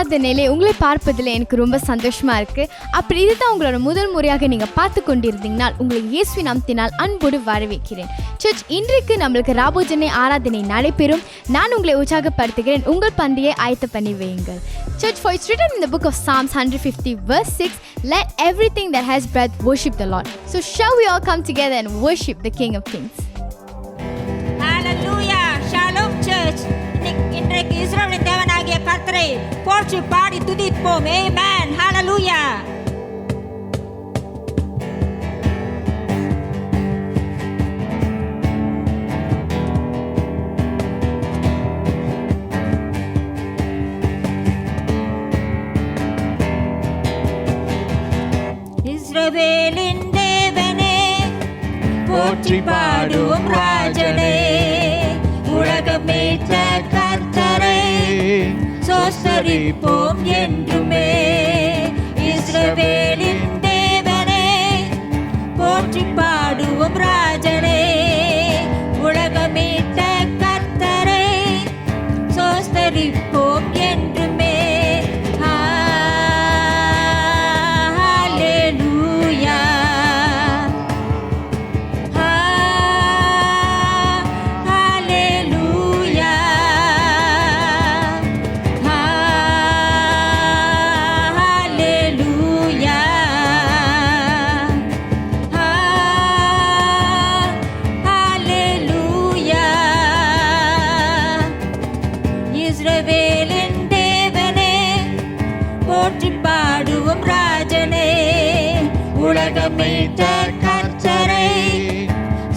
ஆராதனையிலே உங்களை பார்ப்பதில் எனக்கு ரொம்ப சந்தோஷமாக இருக்குது. அப்படி இதுதான் உங்களோட முதல் முறையாக நீங்கள் பார்த்து கொண்டிருந்தீங்கனால் உங்களை இயேசுவின் நாமத்தினால் அன்போடு வரவேற்கிறேன். சர்ச், இன்றைக்கு நம்மளுக்கு ராபோஜனை ஆராதனை நடைபெறும். நான் உங்களை உற்சாகப்படுத்துகிறேன். உங்கள் பந்தியை ஆயத்த பண்ணி வையுங்கள். Church, for it's written in the book of Psalms 150 verse 6, let everything that has breath worship the Lord. So shall we all come together and worship the King of Kings? Hallelujah. Shalom Church. இன்றைக்கு இஸ்ரவேலின் தேவனாகிய கர்த்தரை போற்றி பாடி துதிப்போம். Amen. Hallelujah. இஸ்ரவேலின் தேவனே போற்றி பாடுவோம் ராஜனே, உலகம் மீட்ட கர்த்தரை சோஸ்தரிப்போம் என்றுமே. இஸ்ரவேலின் தேவனே போற்றி பாடுவோம் ராஜனே, உலகம் மீட்ட கர்த்தரை சோஸ்தரிப்போம் என்றுமே. உலகமீட்ட கர்த்தரை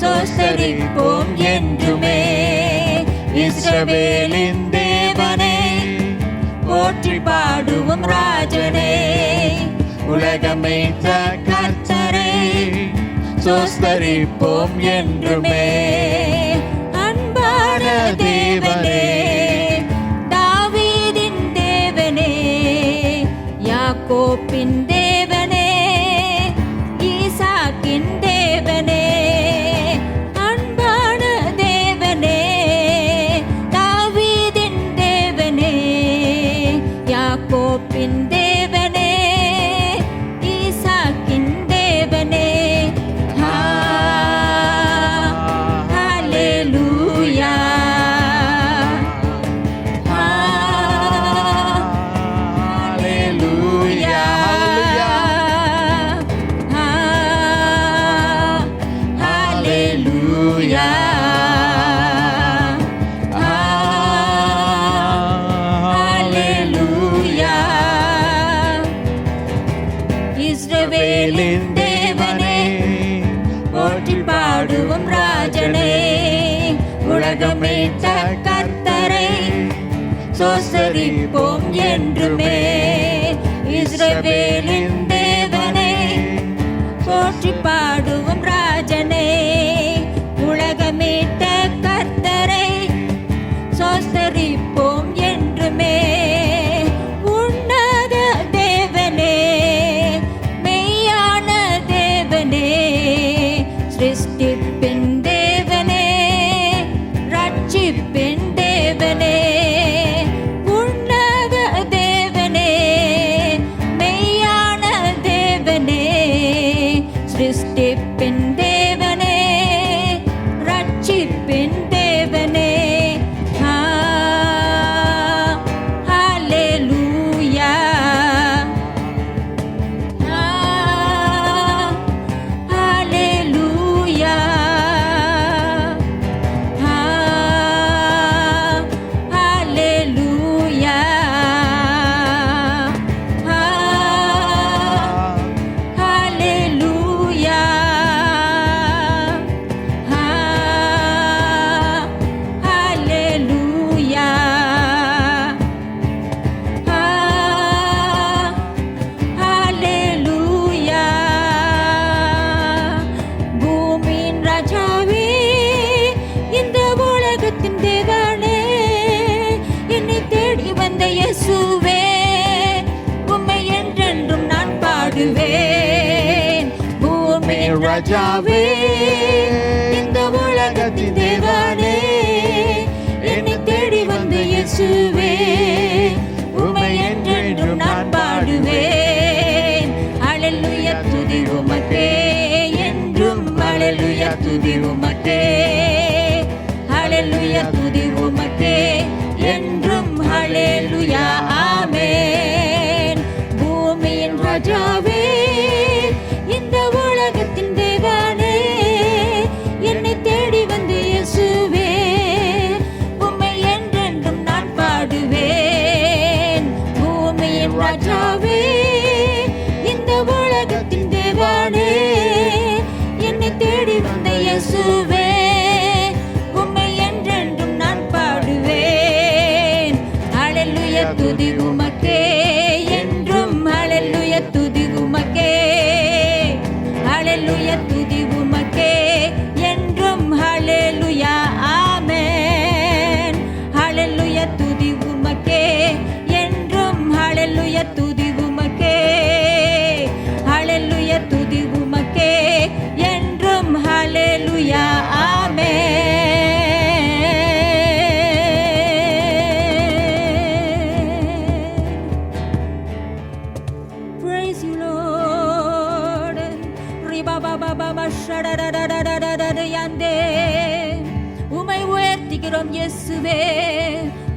சோஸ்தரிப்போம் என்றுமே. இஸ்ரவேலின் தேவனே போற்றி பாடுவோம் ராஜனே, உலகமீட்ட கர்த்தரை சோஸ்தரிப்போம் என்றுமே. அன்பான தேவனே, தாவீதின் தேவனே, யாக்கோபின் தேவனே, ஈசாக்கின் தேவனே. அன்பான தேவனே, தாவீதின் தேவனே, யாக்கோபின் தேவனே, ஈசாக்கின் தேவனே. ஹல்லேலூயா. இஸ்ரவேலின் தேவனே போற்றி பாடுவோம் ராஜனே, உலகமீட்ட கர்த்தரை சோஸ்தரிப்போம் என்றுமே. இஸ்ரவேலின் தேவனே போற்றி பாடுவோம் ராஜனே, உலகமீட்ட கர்த்தரை சோஸ்தரிப்போம் என்றுமே. சிருஷ்டிப்பின் தேவனே, ரட்சிப்பின் தேவனே, உன்னத தேவனே, மெய்யான தேவனே, சிருஷ்டிப்பின் தேவனே, ரட்சிப்பின் தேவனே. ஹல்லேலூயா. இயேசுவே உம்மை என்றென்றும் நான் பாடுவேன். பூமி ராஜாவே, இந்த உலகத்தின் தேவனே, என்னை தேடி வந்த இயேசுவே உம்மை என்றென்றும் ராஜாவே, இந்த உலகத்தின் தேவனே, என்னை தேடி வந்த இயேசுவே, உம்மை என்றென்றும் நான் பாடுவேன். பூமியின் ராஜாவே, இந்த உலகத்தின் தேவனே, என்னை தேடி வந்த இயேசுவே, உம்மை என்றென்றும் நான் பாடுவேன். ஹல்லேலூயா துதி உமக்கே என்றும், ஹல்லேலூயா துதி உமக்கே, ஹல்லேலூயா துதி உமக்கே என்றும், ஹல்லேலூயா ஆமென். ஹல்லேலூயா துதி உமக்கே என்றும், ஹல்லேலூயா துதி உமக்கே, ஹல்லேலூயா துதி உமக்கே என்றும், ஹல்லேலூயா ஆமென். Praise you, Lord. ரிபபபபபஷடடடடடடடடயந்தே. உம்மை உயர்த்துகிறோம் இயேசுவே,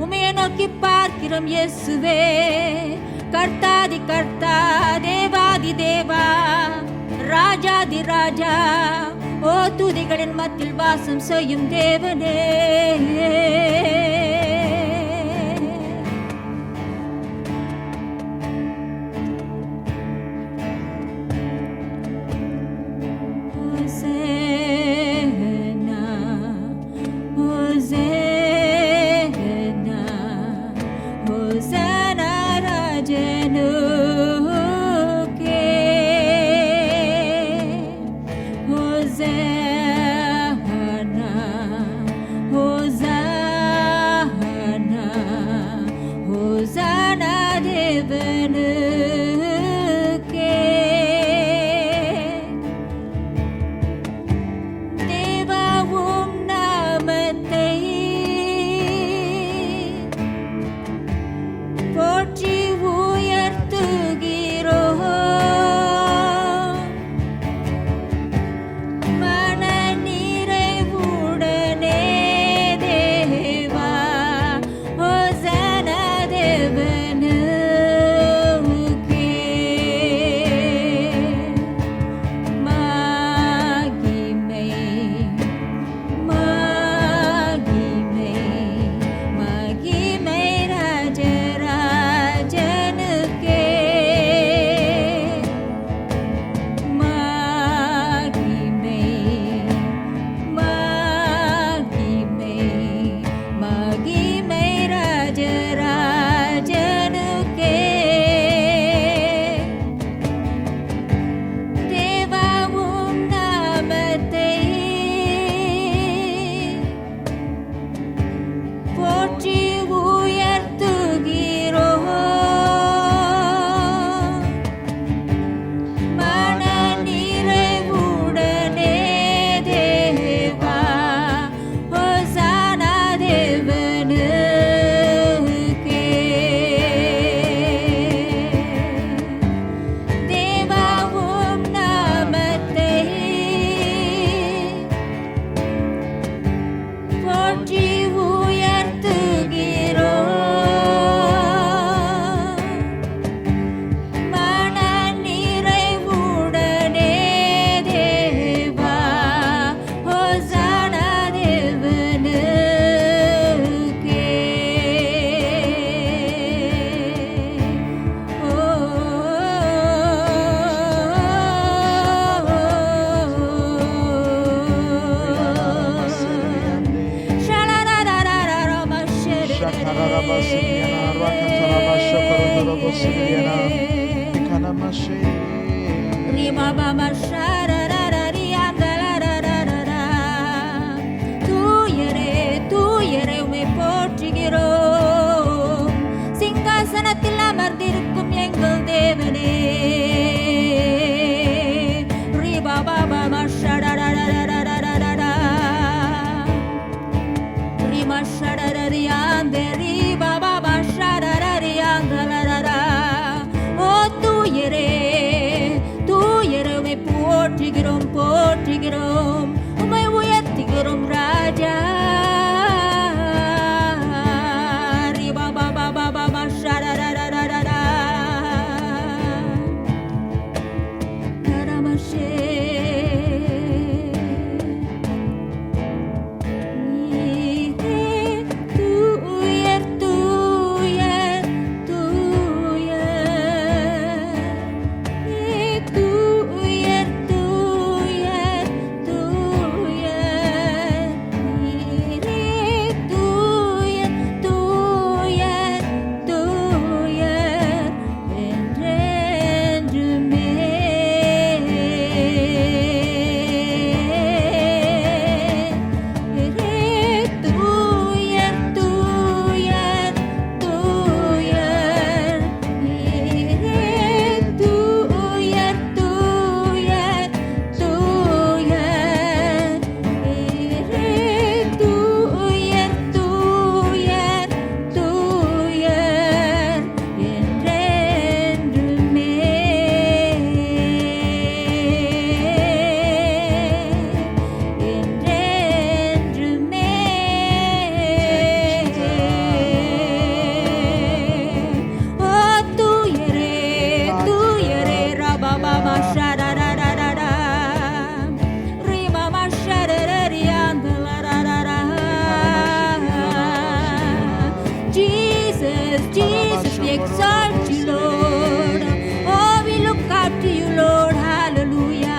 உம்மையை நோக்கி பார்க்கிறோம் இயேசுவே. கர்த்தாதி கர்த்தா, தேவாதி தேவா, ராஜாதி ராஜா, ஓ துதிகளின் மத்தியில் வாசம் செய்யும் தேவனே. Hosanna, Hosanna, Hosanna rajanuke. Hosanna, Hosanna, Hosanna devanuke. தேவா உம் நாமத்தை போற்றி உயர்த்துகிறோம். மன நிறைவுடனே தேவா, ஹோசன்னா தேவனுக்கே. மகிமை, மகிமை, மகிமை ராஜராஜனுக்கே. மகிமை, மகிமை, மகிமை ராஜராஜனுக்கே. தேவா உம் நாமத்தை போற்றி உயர்த்துகிறோம். மன நிறைவுடனே தேவா, ஹோசன்னா தேவனுக்கே. தேவா உம் நாமத்தை போற்றி உயர்த்துகிறோம். மன நிறைவுடனே தேவா, ஹோசன்னா தேவனுக்கே. ஓ தூயரே தூயரே உம்மை போற்றுகிறோம். சிங்காசனத்தில் அமர்ந்திருக்கும் எங்கள் தேவனே. ஓ தூயரே தூயரே உம்மை போற்றுகிறோம் போற்றுகிறோம், உம்மை உயர்த்துகிறோம் ராஜா. Jesus, we exalt you, Lord. Oh, we look up to you, Lord. Hallelujah.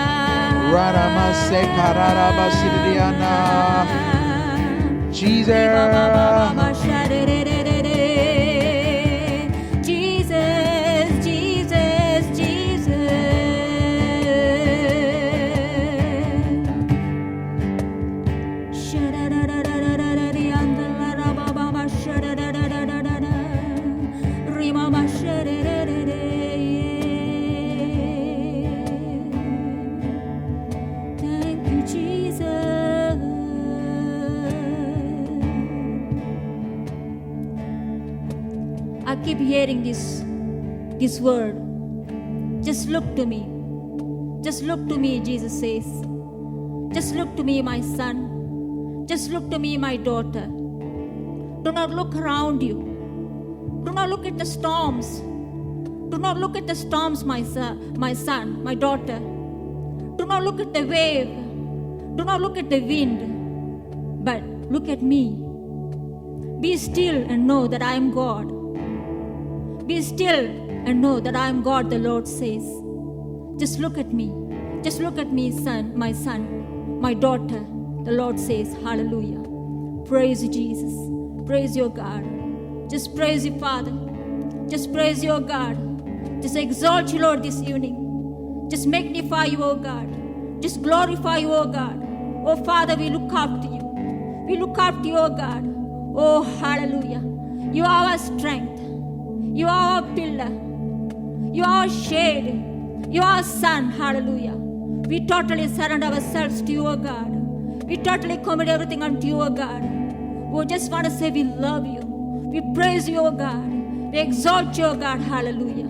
Jesus. I keep hearing this word. Just look to me. Just look to me, Jesus says. Just look to me, my son. Just look to me, my daughter. Do not look around you. Do not look at the storms. Do not look at the storms, my son, my daughter. Do not look at the wave. Do not look at the wind. But look at me. Be still and know that I am God. Be still and know that I am God, the Lord says. Just look at me. Just look at me, son, my daughter. The Lord says, hallelujah. Praise Jesus. Praise your God. Just praise you, Father. Just praise your God. Just exalt you, Lord, this evening. Just magnify you, O God. Just glorify you, O God. Oh, Father, we look up to you. We look up to you, O God. Oh, hallelujah. You are our strength. You are our pillar. You are our shade. You are our sun. Hallelujah. We totally surrender ourselves to you, O God. We totally commit everything unto you, O God. We just want to say we love you. We praise you, O God. We exalt you, O God. Hallelujah.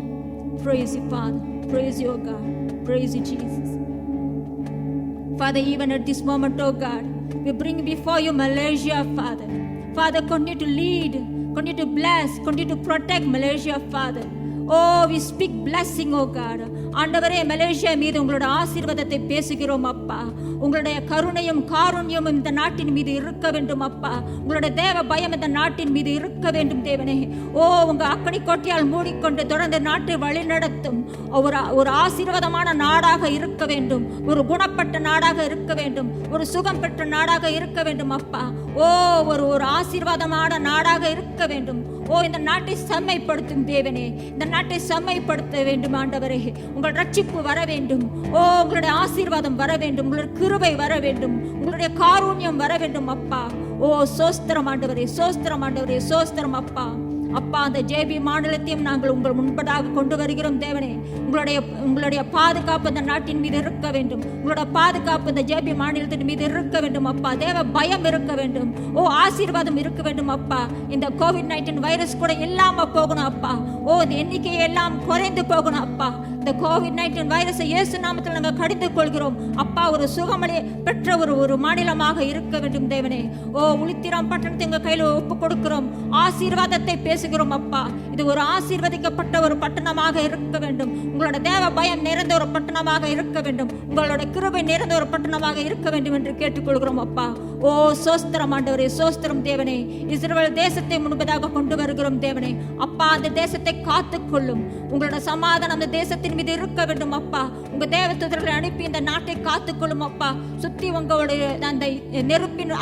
Praise you, Father. Praise you, O God. Praise you, Jesus. Father, even at this moment, O God, we bring before you Malaysia, Father. Father, continue to lead, continue to bless, continue to protect Malaysia, Father. Oh, we speak blessing, oh God. ஆண்டவரே, Malaysia மீது உங்களோட ஆசீர்வாதத்தை பேசுகிறோம் அப்பா. உங்களுடைய கருணையும் காருண்யமும் இந்த நாட்டின் மீது இருக்க வேண்டும் அப்பா. உங்களுடைய தேவ பயம் இந்த நாட்டின் மீது இருக்க வேண்டும் தேவனே. ஓ, உங்க அக்கனி கோட்டையால் மூடிக்கொண்டு தொடர்ந்து நாட்டை வழிநடத்தும் ஒரு ஆசீர்வாதமான நாடாக இருக்க வேண்டும். ஒரு குணப்பட்ட நாடாக இருக்க வேண்டும். ஒரு சுகம் பெற்ற நாடாக இருக்க வேண்டும் அப்பா. ஓ, ஒரு ஆசீர்வாதமான நாடாக இருக்க வேண்டும். ஓ, இந்த நாட்டை செம்மைப்படுத்தும் தேவனே. இந்த நாட்டை செம்மைப்படுத்த வேண்டும் ஆண்டவரே. உங்கள் ரட்சிப்பு வர வேண்டும். ஓ, உங்களுடைய ஆசீர்வாதம் வர வேண்டும். உங்களுடைய கிருபை வர வேண்டும். உங்களுடைய காருண்யம் வர வேண்டும் அப்பா. ஓ, சோஸ்திரம் ஆண்டவரே, சோஸ்திரம் ஆண்டவரே, சோஸ்திரம் அப்பா. அப்பா, அந்த ஜேபி மாநிலத்தையும் நாங்கள் உங்கள் முன்பதாக கொண்டு வருகிறோம் தேவனே. உங்களுடைய பாதுகாப்பு இந்த நாட்டின் மீது இருக்க வேண்டும். உங்களோட பாதுகாப்பு இந்த ஜேபி மாநிலத்தின் மீது இருக்க வேண்டும் அப்பா. தேவ பயம் இருக்க வேண்டும். ஓ, ஆசீர்வாதம் இருக்க வேண்டும் அப்பா. இந்த கோவிட்-19 வைரஸ் கூட இல்லாம போகணும் அப்பா. ஓ, இந்த எண்ணிக்கை எல்லாம் குறைந்து போகணும் அப்பா. இந்த கோவிட்-19 வைரஸை இயேசு நாமத்தில் நாங்கள் கடிந்து கொள்கிறோம் அப்பா. ஒரு சுகமளி பெற்ற ஒரு மாநிலமாக இருக்க வேண்டும் தேவனே. ஓ உளித்திராம் பட்டணத்தை எங்கள் கையில் ஒப்பு கொடுக்கிறோம். ஆசீர்வாதத்தை பேசுகிறோம் அப்பா. இது ஒரு ஆசீர்வதிக்கப்பட்ட ஒரு பட்டணமாக இருக்க வேண்டும். உங்களோட தேவ பயம் நிறைந்த ஒரு பட்டணமாக இருக்க வேண்டும். உங்களோட கிருபை நிறைந்த ஒரு பட்டணமாக இருக்க வேண்டும் என்று கேட்டுக்கொள்கிறோம் அப்பா. ஓ சோஸ்திரம் ஆண்டவரே, சோஸ்திரம் தேவனே. இஸ்ரவேல் தேசத்தை முன்பதாக கொண்டு வருகிறோம் தேவனே. அப்பா அந்த தேசத்தை காத்துக்கொள்ளும். உங்களோட சமாதானம் அந்த தேசத்தின் மீது இருக்க வேண்டும் அப்பா. உங்க தேவதூதர்களை அனுப்பி இந்த நாட்டை காத்துக்கொள்ளும் அப்பா. சுத்தி உங்களுடைய அந்த நெருப்பின்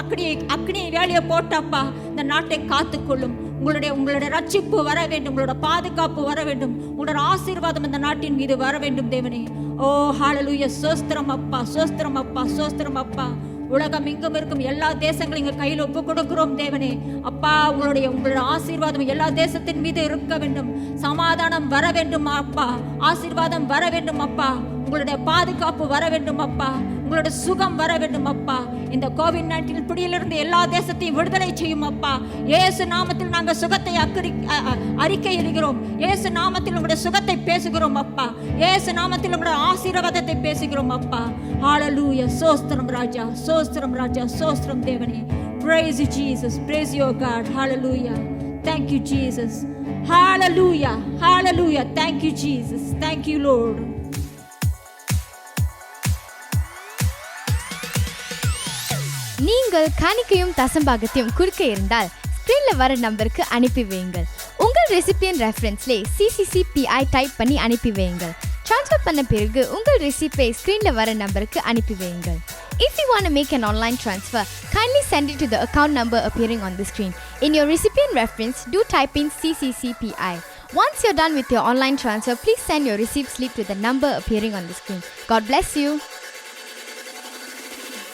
அக்னியை வேலையை போட்டப்பா இந்த நாட்டை காத்துக்கொள்ளும். உங்களுடைய ரட்சிப்பு வர வேண்டும். உங்களோட பாதுகாப்பு வர வேண்டும். உங்களோட ஆசீர்வாதம் இந்த நாட்டின் மீது வர வேண்டும் தேவனே. ஓ ஹல்லேலூயா. சோஸ்திரம் அப்பா, சோஸ்திரம் அப்பா, சோஸ்திரம் அப்பா. உலகம் எங்கும் இருக்கும் எல்லா தேசங்களையும் எங்கள் கையில் ஒப்பு கொடுக்கிறோம் தேவனே. அப்பா உங்களுடைய ஆசீர்வாதம் எல்லா தேசத்தின் மீது இருக்க வேண்டும். சமாதானம் வர வேண்டும் அப்பா. ஆசீர்வாதம் வர வேண்டும் அப்பா. உங்களுடைய பாதுகாப்பு வர வேண்டும் அப்பா. உங்களுடைய சுகம் வர வேண்டும் அப்பா. இந்த கோவிட்-19 பிடியிலிருந்து எல்லா தேசத்தையும் விடுதலை செய்யும் அப்பா. இயேசு நாமத்தில் நாங்கள் சுகத்தை அறிக்கை எழுகிறோம். இயேசு நாமத்தில் உங்களுடைய சுகத்தை பேசுகிறோம் அப்பா. இயேசு நாமத்தில் உங்களுடைய ஆசீர்வாதத்தை பேசுகிறோம் அப்பா. ஹல்லேலூயா. சோஸ்திரம் ராஜா, சோஸ்திரம் ராஜா, சோஸ்திரம் தேவனே. Praise you Jesus, praise your God. Hallelujah. Thank you Jesus. Hallelujah, hallelujah. Thank you Jesus, thank you Lord. நீங்கள் காணிக்கையும் தசம்பாகத்தையும் கொடுக்க இருந்தால் ஸ்கிரீன்ல வர நம்பருக்கு அனுப்பி வையுங்கள். உங்கள் ரெசிபியன் ரெஃபரன்ஸ்ல CCCPI டைப் பண்ணி அனுப்பி வையுங்கள். ட்ரான்ஸ்ஃபர் பண்ண பிறகு உங்கள் ரெசிபியை ஸ்கிரீன்ல வர நம்பருக்கு அனுப்பி வையுங்கள். If you want to make an online transfer, kindly send it to the account number appearing on the screen. In your recipient reference, do type in CCCPI. Once you're done with your online transfer, please send your receipt slip to the number appearing on the screen. God bless you.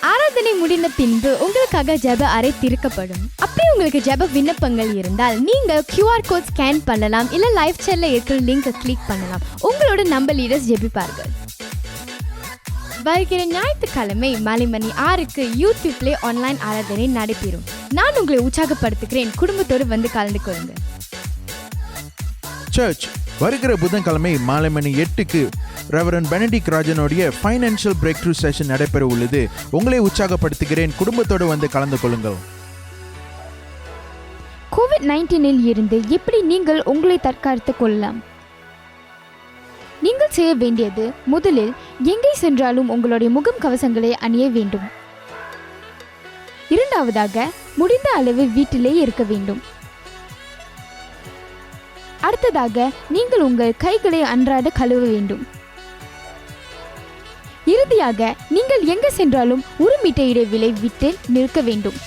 ஆராதனை முடிந்த பின்பு உங்களுக்காக ஜெப அறை திறக்கப்படும். அப்படி உங்களுக்கு ஜெப விண்ணப்பங்கள் இருந்தால் நீங்க QR கோட் ஸ்கேன் பண்ணலாம், இல்ல லைவ் சேட்ல இருக்கிற லிங்கை கிளிக் பண்ணலாம். உங்களோட நம்ம லீடர்ஸ் ஜெபிப்பார்கள். வருகிற ஞாயிற்றுக்கிழமை மாலை மணி 6க்கு யூடியூப்ல ஆன்லைன் ஆராதனை நடைபெறும். நான் உங்களை உற்சாகப்படுத்துகிறேன். குடும்பத்தோடு வந்து கலந்து கொள்ளுங்கள். சர்ச் வருகிற புதன்கிழமை மாலை மணி 8க்கு ரெவரண்ட் பெனடிக் ராஜனுடைய ஃபைனான்ஷியல் பிரேக் த்ரூ செஷன் நடைபெற உள்ளது. உங்களை உற்சாகப்படுத்துகிறேன். குடும்பத்தோடு வந்து கலந்து கொள்ளுங்கள். கோவிட்-19 இருந்து எப்படி நீங்கள் உங்களை தற்காத்துக் கொள்ளலாம்? நீங்கள் செய்ய வேண்டியது, முதலில் எங்கே சென்றாலும் உங்களுடைய முகம் கவசங்களை அணிய வேண்டும். இரண்டாவதாக, முடிந்த அளவு வீட்டிலே இருக்க வேண்டும். அடுத்ததாக, நீங்கள் உங்கள் கைகளை அன்றாட கழுவ வேண்டும். இறுதியாக, நீங்கள் எங்கு சென்றாலும் 1 மீட்டர் இடைவெளி விட்டு நிற்க வேண்டும்.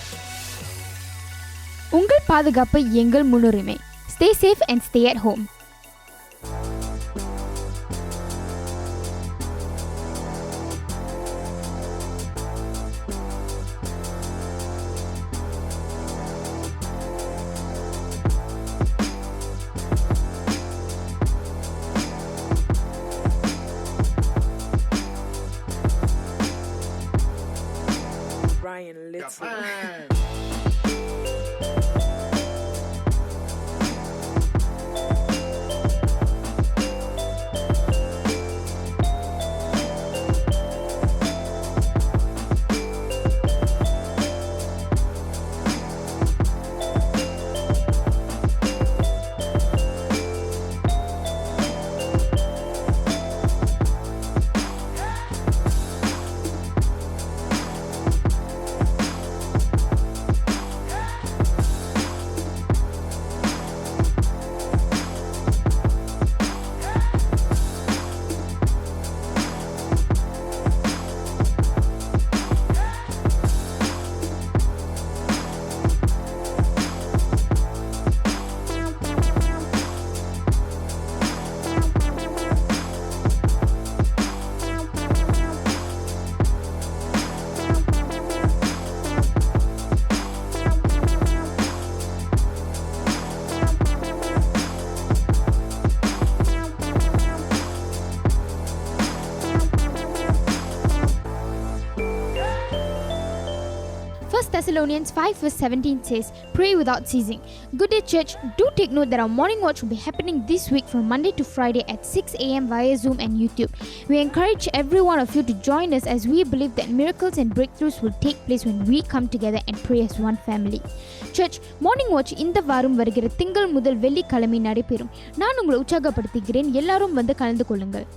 உங்கள் பாதுகாப்பு எங்கள் முன்னுரிமை. Stay safe and stay at home. Brian Little. Thessalonians 5 verse 17 says, pray without ceasing. Good day church, do take note that our morning watch will be happening this week from Monday to Friday at 6 a.m. via Zoom and YouTube. We encourage every one of you to join us as we believe that miracles and breakthroughs will take place when we come together and pray as one family. Church, morning watch இந்த வாரம் வருகிற திங்கள் முதல் வெள்ளிக்கிழமை நடைபெறும். நான் உங்களை உற்சாகப்படுத்துகிறேன், எல்லாரும் வந்து கலந்து கொள்ளுங்கள்.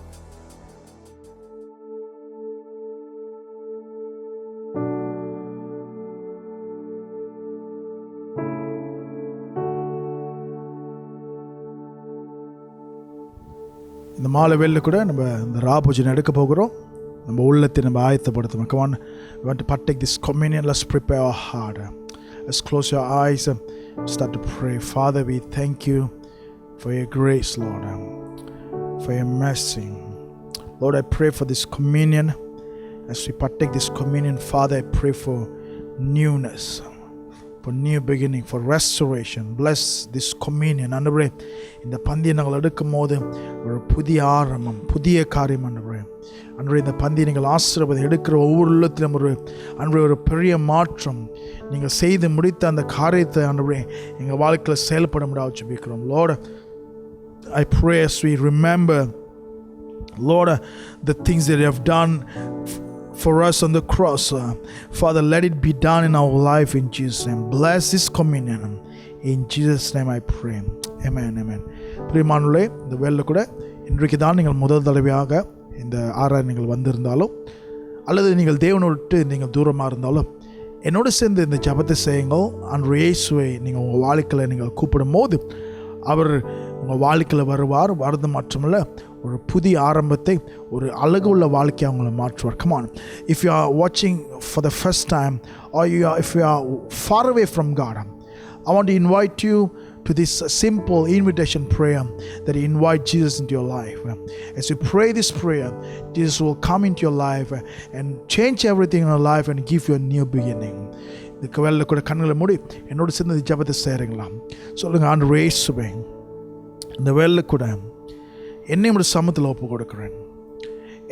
இந்த மாலை வேளையில கூட நம்ம இந்த ராபோஜனம் எடுக்க போகிறோம். நம்ம உள்ளத்தை நம்ம ஆயத்தப்படுத்தணும். Come on, we want to partake this communion. Let's prepare our heart. Let's close your eyes and start to pray. Father, we thank you for your grace, Lord, for your mercy. Lord, I pray for this communion. As we partake this communion, Father, I pray for newness, for new beginning, for restoration. Bless this communion. ஆண்டவரே, இந்த பந்தியை நாங்கள் எடுக்கும் போது ஒரு புதிய ஆரம்பம், புதிய காரியம் ஆண்டவரே. ஆண்டவரே, இந்த பந்தியை நீங்கள் ஆசீர்வாதம் எடுக்கிற ஒவ்வொரு உள்ளத்திலும் ஆண்டவரே ஒரு பெரிய மாற்றம் நீங்கள் செய்து முடித்த அந்த காரியத்தை ஆண்டவரே எங்கள் வாழ்க்கையில் செயல்பட முடியாது ஜெபிக்கிறோம். Lord, I pray as we remember, Lord, the things that you have done for us on the cross, Father, let it be done in our life in Jesus' name. Bless this communion in Jesus' name I pray. Amen, amen. பிரியமானவர்களே, இந்த வேளையில கூட இன்றைக்கு தான் நீங்கள் முதல் தடவையாக இந்த ஆராய் நீங்கள் வந்திருந்தாலும் அல்லது நீங்கள் தேவனை விட்டு நீங்கள் தூரமாக இருந்தாலும் என்னோடு சேர்ந்து இந்த ஜெபத்தை செய்யுங்கள். அன்று இயேசுவை நீங்கள் உங்கள் வாழ்க்கையில் நீங்கள் கூப்பிடும் போது அவர் உங்கள் வாழ்க்கையில் வருவார். வரது மட்டுமல்ல, ஒரு புதிய ஆரம்பத்தை, ஒரு அழகு உள்ள வாழ்க்கையை அவங்கள மாற்றுவார். Come on, if you are watching for the first time or if you are far away from God, I want to invite you to this simple invitation prayer that you invite Jesus into your life. As you pray this prayer, Jesus will come into your life and change everything in your life and give you a new beginning. இதுக்கு வேலை கூட கண்களை மூடி என்னோட சேர்ந்து இந்த ஜெபத்தை செய்கிறீங்களா? சொல்லுங்கள், ஆண்டவரே இயேசுவே, இந்த வேலை கூட என்னை உடைய சமூகத்தில் ஒப்பு கொடுக்கிறேன்.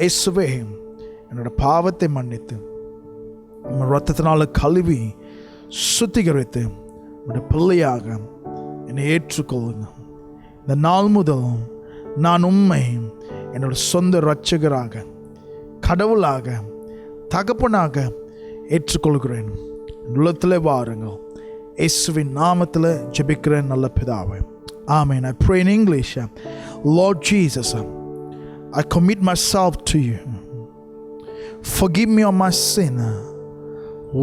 இயேசுவே, என்னோட பாவத்தை மன்னித்து உங்கள் ரத்தத்தினால கழுவி சுத்திகரித்து உடைய பிள்ளையாக என்னை ஏற்றுக்கொள்ளுங்க. இந்த நாள் முதல் நான் உம்மை என்னோட சொந்த இரட்சகராக, கடவுளாக, தகப்பனாக ஏற்றுக்கொள்கிறேன். உள்ளத்தில் வாருங்கள். இயேசுவின் நாமத்தில் ஜெபிக்கிறேன் நல்ல பிதாவே. Amen. I pray in English. Lord Jesus, I commit myself to you. Forgive me of my sin.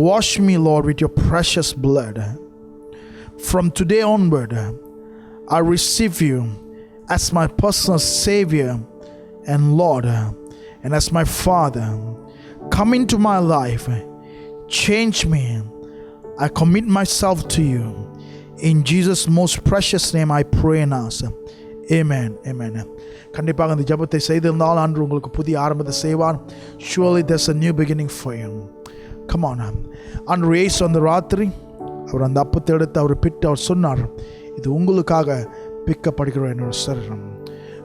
Wash me, Lord, with your precious blood. From today onward, I receive you as my personal Savior and Lord, and as my Father. Come into my life. Change me. I commit myself to you. In Jesus' most precious name I pray and ask. Amen, amen. கண்டிப்பாக அந்த ஜெபத்தை செய்திருந்தால் அன்று உங்களுக்கு புதிய ஆரம்பத்தை செய்வான். Surely there's a new beginning for you. Come on. அன்று இயேசு அந்த ராத்திரி அவர் அந்த அப்பத்தை எடுத்து அவர் பிட்டு அவர் சொன்னார், இது உங்களுக்காக பிக்கப்படுகிற என்னோட சரீரம்.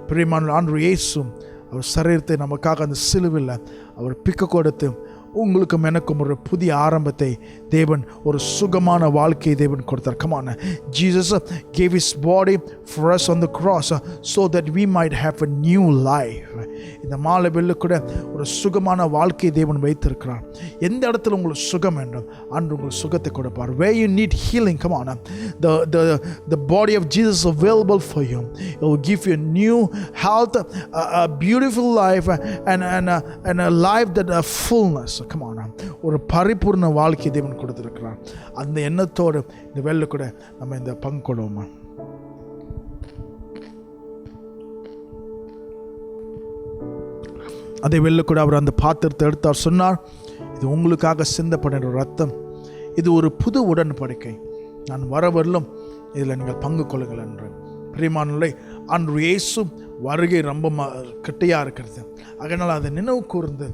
பிரியமான அன்று இயேசு அவர் சரீரத்தை நமக்காக அந்த சிலுவையில் அவர் பிக்க கொடுத்து உங்களுக்கும் எனக்கும் ஒரு புதிய ஆரம்பத்தை தேவன், ஒரு சுகமான வாழ்க்கையை தேவன் கொடுத்தார். Come on, Jesus gave his body for us on the cross so that we might have a new life. இந்த மாலை வேளையில கூட ஒரு சுகமான வாழ்க்கையை தேவன் வைத்திருக்கிறார். எந்த இடத்துல உங்களுக்கு சுகம் வேண்டும் அன்று உங்களுக்கு சுகத்தை கொடுப்பார். Where you need healing, come on, the body of Jesus is available for you. It will give you a new health, a beautiful life and a life that a fullness. Come on, ஒரு பரிபூர்ண வாழ்க்கை தேவன் கொடுத்திருக்கிறார். அந்த எண்ணத்தோடு இந்த வேளையில கூட நம்ம இந்த பங்கு கொள்வோமா? அதே வேளையில கூட அவர் அந்த பாத்திரத்தை எடுத்தார், சொன்னார், இது உங்களுக்காக சிந்தப்படுகிற ரத்தம், இது ஒரு புது உடன்படிக்கை, நான் வரவரிலும் இதில் நீங்கள் பங்கு கொள்ளுங்கள் என்று. பிரியமானவர்களே, அன்று இயேசு வருகை ரொம்ப கிட்டையாக இருக்கிறது. அதனால் அதை நினைவு கூர்ந்து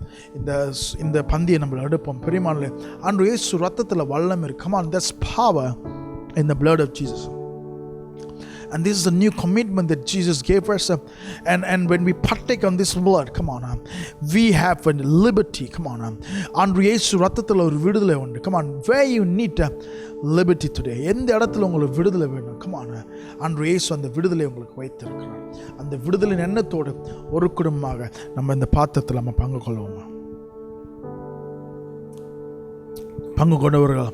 இந்த பந்தியை நம்ம எடுப்போம். பிரியமானவர்களே, அன்று இயேசு ரத்தத்தில் வல்லம் இருக்கு. Come on, there's power in the blood of Jesus. And this is a new commitment that Jesus gave us. And when we partake on this blood, come on, we have a liberty. Come on, அன்று இயேசு ரத்தத்தில் ஒரு விடுதலை உண்டு. Come on, where you need liberty today, எந்த இடத்துல உங்களுக்கு விடுதலை வேணும், come on, அன்று இயேசு அந்த விடுதலை உங்களுக்கு வைத்திருக்கிறார். அந்த விடுதலை எண்ணத்தோடு ஒரு குடும்பமாக நம்ம இந்த பாத்திரத்தில் நம்ம பங்கு கொள்வோமா? பங்கு கொண்டவர்கள்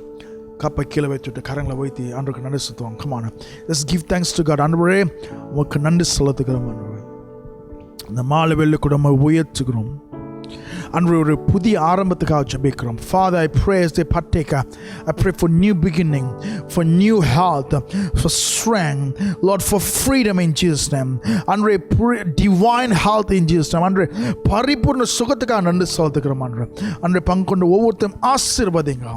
கப்பை கீழே வச்சுட்டு கரங்களை வைத்து ஆண்டவருக்கு நன்றி செலுத்துவாங்க. Come on just give thanks to God. ஆண்டவரே உமக்கு நன்றி செலுத்துகிறோம். ஆண்டவரே இந்த மாலை வெள்ளி கூட நம்ம உயர்த்துகிறோம். அன்று ஒரு புதிய ஆரம்பத்துக்காக ஜெபிக்கிறோம். Father, I pray as they partake, I pray for new beginning, for new health, for strength, Lord, for freedom in Jesus' name. அன்று divine health in Jesus' name. அன்று பரிபூர்ண சுகத்துக்காக நன்றி செலுத்துகிறோம். அன்று பங்கு கொண்டு ஒவ்வொருத்தரும் ஆசீர்வதிங்க.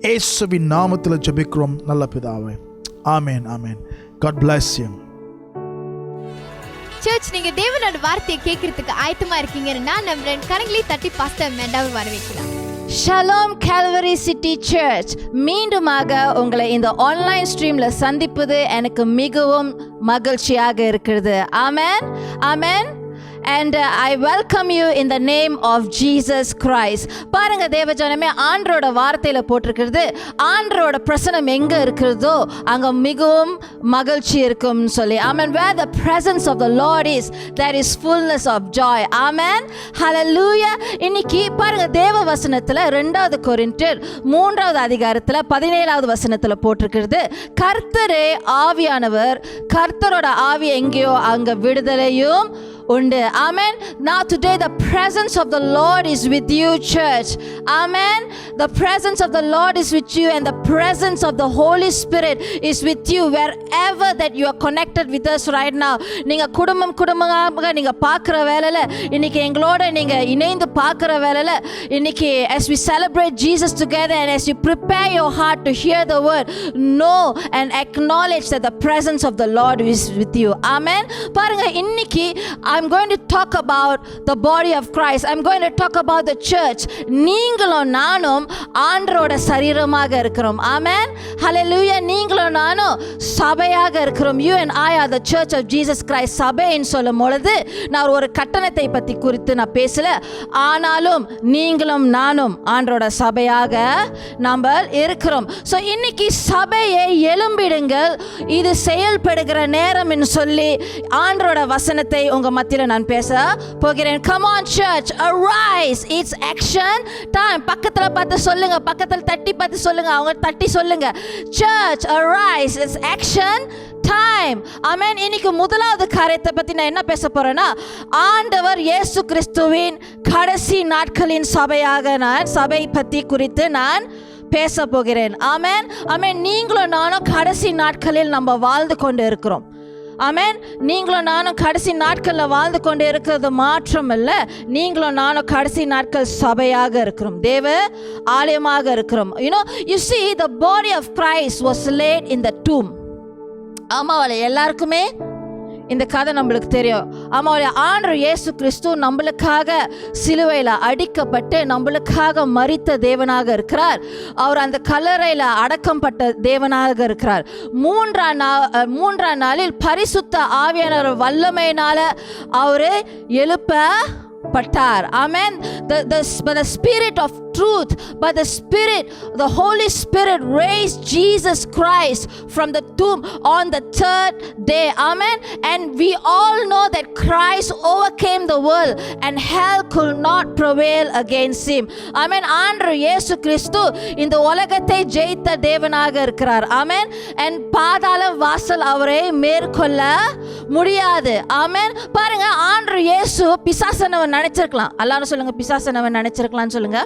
இயேசுவின் நாமத்தில் ஜெபிக்கிறோம் நல்ல பிதாவே. ஆமென், ஆமென். God bless you. சர்ச், நீங்க தேவனோட வார்த்தையை கேட்கறதுக்கு ஆயத்தமா இருக்கீங்கன்னு நான் நம்புறேன். கரங்களை தட்டி பாஸ்டர் மெண்டாவை வரவேற்கலாம். ஷலோம் கால்வரி சிட்டி சர்ச், மீண்டுமாக உங்களை இந்த ஆன்லைன் ஸ்ட்ரீம்ல சந்திப்பது எனக்கு மிகவும் மகிழ்ச்சியாக இருக்கிறது. ஆமென், ஆமென். And I welcome you in the name of Jesus Christ. பாருங்க தேவஜனமே, ஆண்டரோட வார்த்தையில போட்டிருக்கிறது, ஆண்டரோட பிரசன்னம் எங்க இருக்கிறதோ அங்க மிகவும் மகிழ்ச்சி இருக்கும் சொல்லி. Amen. Where the presence of the Lord is, there is fullness of joy. Amen. Hallelujah. இன்னைக்கு பாருங்க தேவ வசனத்துல 2 கொரிந்தியர் 3வது அதிகாரத்துல 17வது வசனத்துல போட்டிருக்கிறது, கர்த்தரே ஆவியானவர், கர்த்தரோட ஆவி எங்கேயோ அங்க விடுதலையும் உண்டு. Amen. Now today the presence of the Lord is with you, church. Amen. The presence of the Lord is with you, and the presence of the Holy Spirit is with you wherever that you are connected with us right now. நீங்க குடும்பமாக நீங்க பார்க்குற வேளையில, இன்னைக்கு எங்களோட நீங்க இணைந்து பார்க்குற வேளையில, இன்னைக்கு as we celebrate Jesus together and as you prepare your heart to hear the word, know and acknowledge that the presence of the Lord is with you. Amen. பாருங்க, இன்னைக்கு I'm going to talk about the body of Christ. I'm going to talk about the church. நீங்களும் நானும் ஆண்டரோட சரீரமாக இருக்கிறோம். Amen. Hallelujah. நீங்களும் நானும் சபையாக இருக்கிறோம். You and I are the church of Jesus Christ. சபைன்னு சொல்லும் பொழுது நான் ஒரு கட்டணத்தை பற்றி குறித்து நான் பேசல, ஆனாலும் நீங்களும் நானும் ஆண்டரோட சபையாக நம்ம இருக்கிறோம். ஸோ இன்னைக்கு சபையை எழும்பிடுங்கள், இது செயல்படுகிற நேரம் என்று சொல்லி ஆண்டரோட வசனத்தை உங்க மத்தியில நான் பேச போகிறேன். Come on church, arise, it's action time. பக்கத்துல பார்த்து சொல்லுங்க, பக்கத்துல தட்டி பார்த்து சொல்லுங்க, அவங்க தட்டி சொல்லுங்க, church arise, it's action time. Amen. இன்னைக்கு முதலாவது காரியத்தை பத்தி நான் என்ன பேச போறேன்னா, ஆண்டவர் இயேசு கிறிஸ்துவின் கடைசி நாட்களின் சபையாக நான் சபை பத்தி குறித்து நான் பேச போகிறேன். ஆமென், ஆமென். நீங்களும் நானும் கடைசி நாட்களில் நம்ம வாழ்ந்து கொண்டு இருக்கிறோம். ஆமென். நீங்களும் நானும் கடைசி நாட்களில் வாழ்ந்து கொண்டு இருக்கிறது மாற்றமல்ல, நீங்களும் நானும் கடைசி நாட்கள் சபையாக இருக்கிறோம், தேவ ஆலயமாக இருக்கிறோம். You see, the body of Christ was laid in the tomb. ஆமாவால எல்லாருக்குமே இந்த கதை நம்மளுக்கு தெரியும். ஆமாவால ஆண்டவர் இயேசு கிறிஸ்து நம்மளுக்காக சிலுவையில் அடிக்கப்பட்டு நம்மளுக்காக மரித்த தேவனாக இருக்கிறார். அவர் அந்த கல்லறையில் அடக்கம் பட்ட தேவனாக இருக்கிறார். மூன்றாம் நாளில் பரிசுத்த ஆவியானவர் வல்லமையினால அவரு எழுப்பப்பட்டார். Amen. The spirit of truth, but the Holy Spirit raised Jesus Christ from the tomb on the 3rd day. Amen. And we all know that Christ overcame the world and hell could not prevail against him. Amen. ஆண்டவர் இயேசு கிறிஸ்து இந்த உலகத்தை ஜெயித்த தேவனாக இருக்கிறார். Amen. And பாதாள வாசல் அவரை மேற்கொள்ள முடியாது. Amen. பாருங்க, ஆண்டவர் இயேசு பிசாசனவன் நினைச்சிருக்கலாம். எல்லாரும் சொல்லுங்க, பிசாசனவன் நினைச்சிருக்கலாம்னு சொல்லுங்க.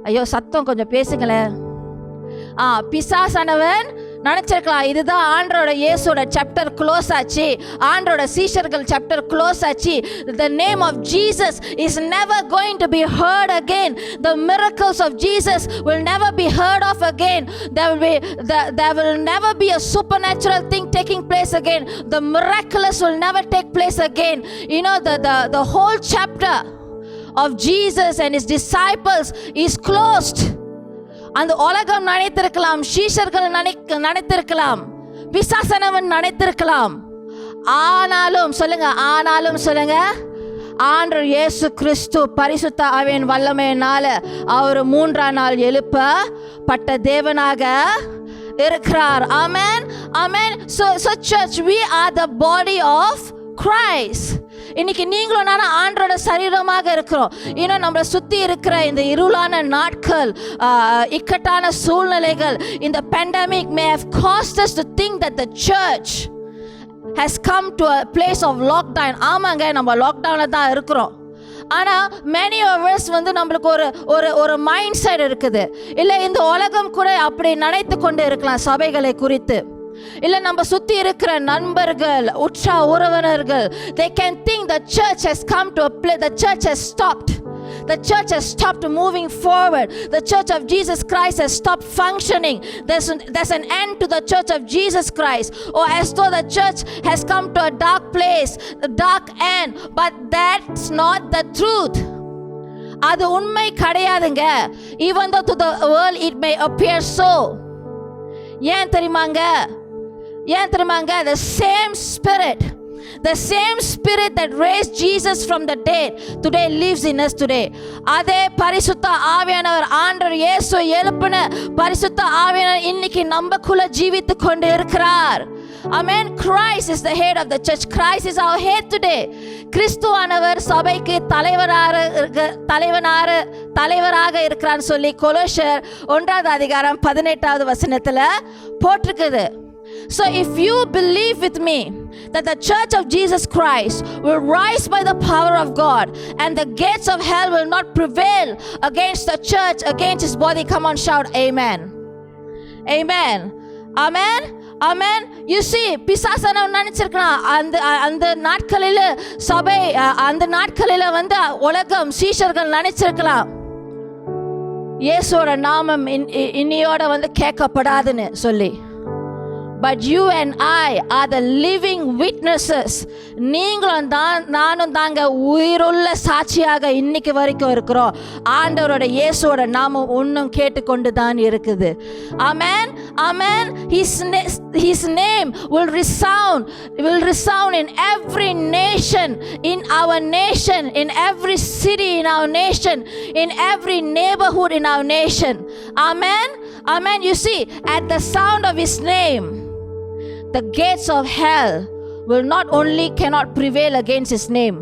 ஐயோ சத்தம் கொஞ்சம் பேசுங்களேன். பிசாசானவன் நினைச்சிருக்கலாம், இதுதான் ஆண்டரோட இயேசுவோட சாப்டர் க்ளோஸ் ஆச்சு, ஆண்டரோட சீஷர்கள் சாப்டர் க்ளோஸ் ஆச்சு. The name of Jesus is never going to be heard again. The miracles of Jesus will never be heard of again. There will never be a supernatural thing taking place again. The miraculous will never take place again. The whole chapter of Jesus and his disciples is closed. அந்த உலகம் நினைத்திருக்கலாம், சீஷர்கள் நினைத்திருக்கலாம், பிசாசனவன் நினைத்திருக்கலாம். ஆனாலும் சொல்லுங்க ஆண்டவர் இயேசு கிறிஸ்து பரிசுத்த ஆவியின் வல்லமையினால அவர் 3ஆம் நாள் எழுப்பப்பட்ட தேவனாக இருக்கிறார். ஆமென், ஆமென். So church, we are the body of Christ. இன்னைக்கு நீங்களும் நானும் ஆண்டரோட சரீரமாக இருக்கிறோம். இன்னும் நம்மளை சுற்றி இருக்கிற இந்த இருளான நாட்கள், இக்கட்டான சூழ்நிலைகள், இந்த pandemic may have caused us to think that the church has come to a place of lockdown. ஆமாங்க, நம்ம லாக்டவுனில் தான் இருக்கிறோம். ஆனால் many of us நம்மளுக்கு ஒரு மைண்ட் செட் இருக்குது. இல்லை இந்த உலகம் கூட அப்படி நினைத்து கொண்டு இருக்கலாம் சபைகளை குறித்து. இல்லை நம்ம சுற்றி இருக்கிற நண்பர்கள், உற்ற உறவினர்கள், they can think the church has come to a place, the church has stopped. The church has stopped moving forward. The church of Jesus Christ has stopped functioning. There's an end to the church of Jesus Christ. Or as though the church has come to a dark place, a dark end. But that's not the truth. அது உண்மை கிடையாதுங்க. Even though to the world it may appear so. ஏன் தெரியுமாங்க? The same spirit that raised Jesus from the dead today lives in us today. அதே பரிசுத்த ஆவியானவர், ஆண்டவர் இயேசு எழுப்பின பரிசுத்த ஆவியானவர் இன்னைக்கு நமக்குள்ள ஜீவித்து கொண்டு இருக்கிறார். Amen. Christ is the head of the church. Christ is our head today. கிறிஸ்துவானவர் சபைக்கு தலைவராக இருக்கிறான்னு சொல்லி கொலோசியர் 1:18 போட்டிருக்குது. So if you believe with me that the church of Jesus Christ will rise by the power of God and the gates of hell will not prevail against the church, against his body, come on, shout amen. Amen. Amen. Amen. You see, பிசாசனம் நினைச்சிருக்கலாம் அந்த நாட்களில சபை, அந்த நாட்களில உலகம், சீஷர்கள் நினைச்சிருக்கலாம் இயேசுவோட நாமம் இன்னியோட கேட்கப்படாதுன்னு சொல்லி. But you and I are the living witnesses. நீங்களும் நானும் தாங்க உயிருள்ள சாட்சியாக இன்னைக்கு வரைக்கும் இருக்கிறோம். ஆண்டவரோட இயேசுவோட நாமம் இன்னும் கேட்டுக்கொண்டு தான் இருக்குது. Amen. Amen. His name will resound in every nation, in our nation, in every city in our nation, in every neighborhood in our nation. Amen. Amen. You see, at the sound of his name, the gates of hell will not only cannot prevail against his name,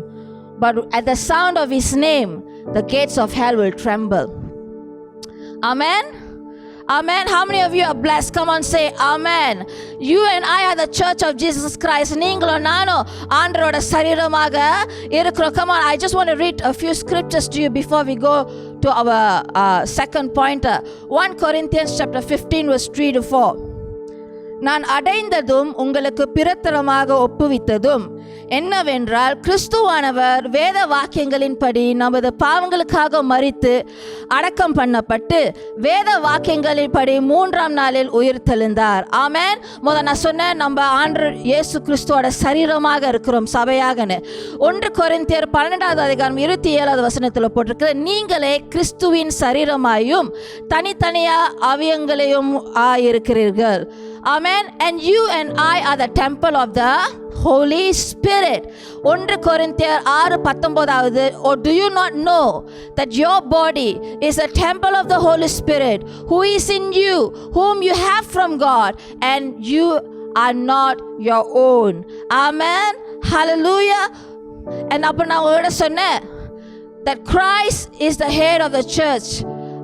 but at the sound of his name, the gates of hell will tremble. Amen. Amen. How many of you are blessed? Come on, say amen. You and I are the church of Jesus Christ. நீங்களும் நானும் ஆண்டவரோட சரீரமாக இருக்கிறோம். Come on, I just want to read a few scriptures to you before we go to our second pointer. 1 Corinthians chapter 15 verse 3-4. நான் அடைந்ததும் உங்களுக்கு பிரத்தரமாக ஒப்புவித்ததும் என்னவென்றால், கிறிஸ்துவானவர் வேத வாக்கியங்களின்படி நமது பாவங்களுக்காக மரித்து அடக்கம் பண்ணப்பட்டு வேத வாக்கியங்களின்படி 3ஆம் நாளில் உயிர்த்தெழுந்தார். ஆமென். நான் சொன்னேன், நம்ம ஆண்டவர் இயேசு கிறிஸ்துவோட சரீரமாக இருக்கிறோம் சபையாகன்னு. 1 கொரிந்தியர் 12:27 போட்டிருக்கு, நீங்களே கிறிஸ்துவின் சரீரமாயும் தனித்தனியா அவயங்களையும் ஆயிருக்கிறீர்கள். Amen. And you and I are the temple of the Holy Spirit. 1 Corinthians 6:19. Or do you not know that your body is a temple of the Holy Spirit who is in you, whom you have from God, and you are not your own? Amen. Hallelujah. And அப்ப நான் உங்களோட சொன்னேன் that Christ is the head of the church.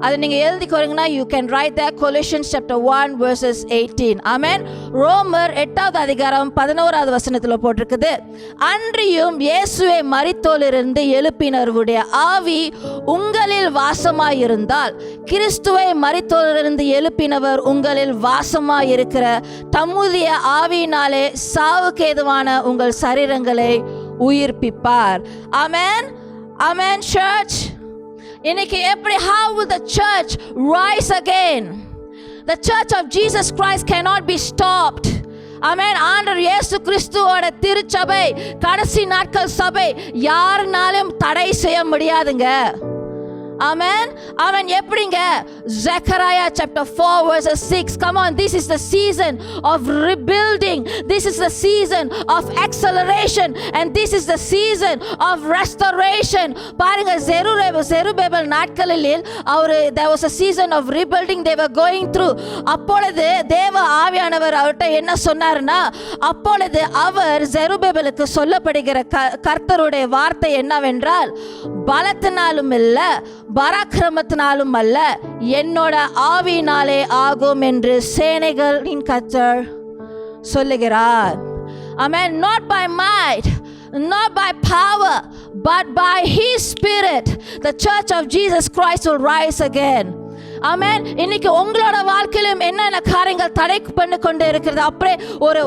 அதை நீங்கள் எழுதிக்கோங்கன்னா you can write there, Colossians chapter 1 verses 18. Amen. ரோமர் 8:11 போட்டிருக்குது, அன்றியும் இயேசுவை மரித்தோரிலிருந்து எழுப்பினருடைய ஆவி உங்களில் வாசமாயிருந்தால், கிறிஸ்துவை மரித்தோரிலிருந்து எழுப்பினவர் உங்களில் வாசமாயிருக்கிற தம்முடைய ஆவியினாலே சாவுக்கு ஏதுவான உங்கள் சரீரங்களை உயிர்ப்பிப்பார். Amen. Amen, church. இன்னைக்கு எப்படி, how will the church rise again? The church of Jesus Christ cannot be stopped. Amen. ஆண்டவர் இயேசு கிறிஸ்துவோட திருச்சபை, கடைசி நாட்கள் சபை யாருனாலும் தடை செய்ய முடியாதுங்க. Amen. Amen. எப்படிங்க? Zechariah chapter 4 verses 6. Come on, this is the season of rebuilding. This is the season of acceleration and this is the season of restoration. பாருங்க, Zerubbabel நாட்களில் there was a season of rebuilding they were going through. அப்பொழுது தேவ ஆவியானவர் அவர்கிட்ட என்ன சொன்னார்னா, அப்பொழுது அவர் ஜெருபேபலுக்கு சொல்லப்படுகிற கர்த்தருடைய வார்த்தை என்னவென்றால், பலத்தினாலும் இல்ல பராக்கிரமத்தினாலும் அல்ல, என்னோட ஆவியினாலே ஆகும் என்று சேனைகளின் கர்த்தர் சொல்லுகிறார். Amen. Not by might, not by power, but by His Spirit, the church of Jesus Christ will rise again. ஆமென். இன்னைக்கு உங்களோட வாழ்க்கையிலும் என்னென்ன காரியங்கள் தடை பண்ணி கொண்டு இருக்கிறது, அப்படியே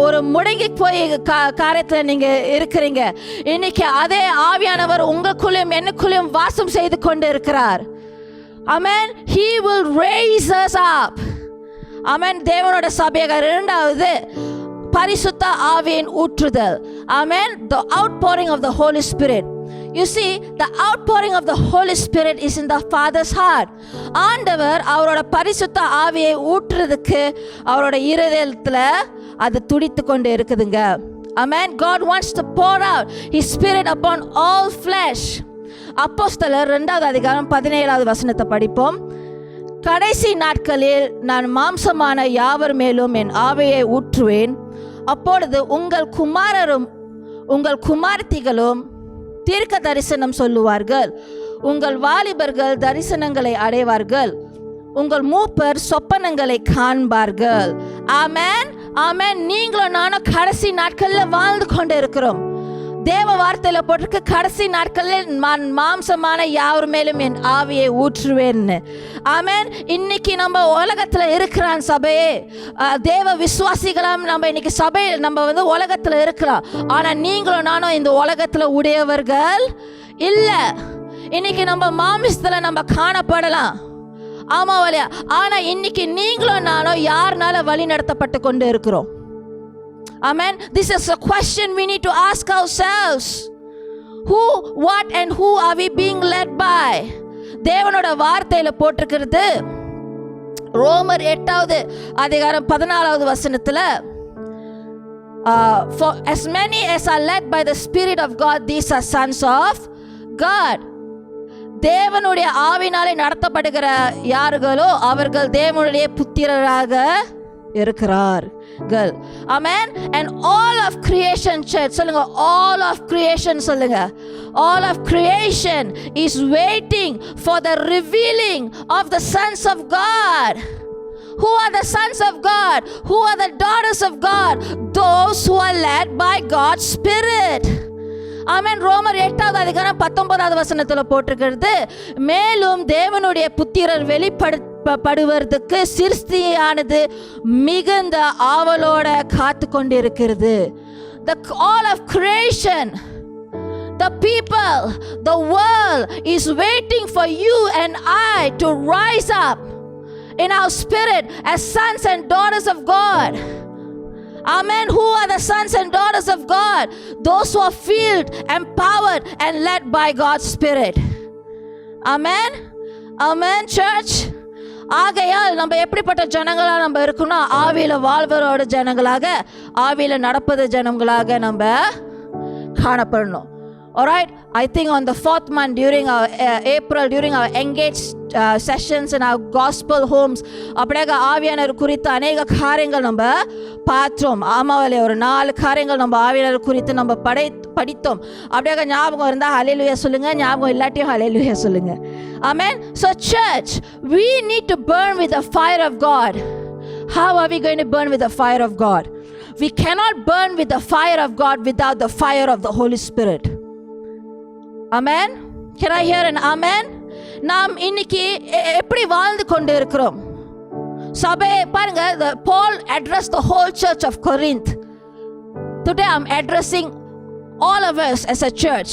ஒரு முடங்கி போய் காரியத்தில் நீங்க இருக்கிறீங்க. இன்னைக்கு அதே ஆவியானவர் உங்களுக்குள்ளும் எனக்குள்ளும் வாசம் செய்து கொண்டு இருக்கிறார். ஆமென். He will raise us up. ஆமென். தேவனோட சபையாக இரண்டாவது பரிசுத்த ஆவியின் ஊற்றுதல். ஆமென். The outpouring of the Holy Spirit. You see, the outpouring of the Holy Spirit is in the Father's heart. ஆண்டவர் அவரோட பரிசுத்த ஆவியை ஊற்றுறதுக்கு அவரோட இருதயத்துல அது துடித்து கொண்டு இருக்குதுங்க. Amen. God wants to pour out His Spirit upon all flesh. அப்போஸ்தலர் 2வது அதிகாரம் 17வது வசனத்தை படிப்போம். கடைசி நாட்களில் நான் மாம்சமான யாவர் மேலும் என் ஆவியை ஊற்றுவேன். அப்பொழுது உங்கள் குமாரரும் உங்கள் குமாரத்திகளும் தீர்க்க தரிசனம் சொல்லுவார்கள். உங்கள் வாலிபர்கள் தரிசனங்களை அடைவார்கள். உங்கள் மூப்பர் சொப்பனங்களை காண்பார்கள். ஆமென். ஆமென். நீங்களும் நானும் கடைசி நாட்களில் வாழ்ந்து கொண்டு இருக்கிறோம். தேவ வார்த்தையில போட்டிருக்கு, கடைசி நாட்களில் நான் மாம்சமான யாவர் மேலும் என் ஆவியை ஊற்றுவேன்னு. ஆமென். இன்னைக்கு நம்ம உலகத்துல இருக்கிறான் சபையே, தேவ விசுவாசிகளாம் நம்ம இன்னைக்கு சபை நம்ம உலகத்துல இருக்கிறோம். ஆனா நீங்களும் நானும் இந்த உலகத்துல உடையவர்கள் இல்ல. இன்னைக்கு நம்ம மாமிசத்துல நம்ம காணப்படலாம், ஆமாவா? ஆனா இன்னைக்கு நீங்களும் நானும் யாருனால வழி நடத்தப்பட்டு கொண்டு இருக்கிறோம்? Amen. This is a question we need to ask ourselves. Who, what and who are we being led by? தேவனோட வார்த்தையில போட்டிருக்கிறது ரோமர் 8வது அதிகாரம் 14வது வசனத்துல, for as many as are led by the Spirit of God, these are sons of God. தேவனுடைய ஆவினாலே நடத்தப்படுகிற யார்களோ அவர்கள் தேவனுடைய புத்திரராக இருக்கிறார்கள். Amen. And all of creation, church, சொல்லுங்க, all of creation சொல்லுங்க, all of creation is waiting for the revealing of the sons of God. Who are the sons of God? Who are the daughters of God? Those who are led by God's Spirit. ஆமென். ரோமர் 8வது அதிகாரம் 19வது வசனத்துல போட்டிருக்கிறது, மேலும் தேவனுடைய புத்திரர் வெளிப்படுவதற்கு சிருஷ்டியானது மிகுந்த ஆவலோட காத்து கொண்டிருக்கிறது. The all of creation, the people, the world is waiting for you and I to rise up in our spirit as sons and daughters of God. Amen. Who are the sons and daughters of God? Those who are filled, empowered and led by God's Spirit. Amen. Amen, church. ஆகையால் நம்ம எப்படிப்பட்ட ஜனங்களா நம்ம இருக்கணும்? ஆவியில வாழ்வரோட ஜனங்களாக, ஆவியில நடப்பது ஜனங்களாக நம்ம காணப்படணும். Alright, I think on the 4th month during our April, during our engaged sessions in our gospel homes, அப்படியே ஆவியானவர் குறித்து அநேக காரியங்கள் நம்ம பார்த்தோம். ஆமாவலே, ஒரு 4 காரியங்கள் நம்ம ஆவியானவர் குறித்து நம்ம படித்தோம். அப்படியே ஞாபகம் இருந்தா ஹல்லேலூயா சொல்லுங்க, ஞாபகம் இல்லாட்டியும் ஹல்லேலூயா சொல்லுங்க. Amen. So church, we need to burn with the fire of God. How are we going to burn with the fire of God? We cannot burn with the fire of God without the fire of the Holy Spirit. Amen. Can I hear an amen? நாம் இன்னைக்கு எப்படி வாழ்ந்து கொண்டு இருக்கிறோம்? சபை பாருங்க, Paul addressed the whole church of Corinth. Today I'm addressing all of us as a church.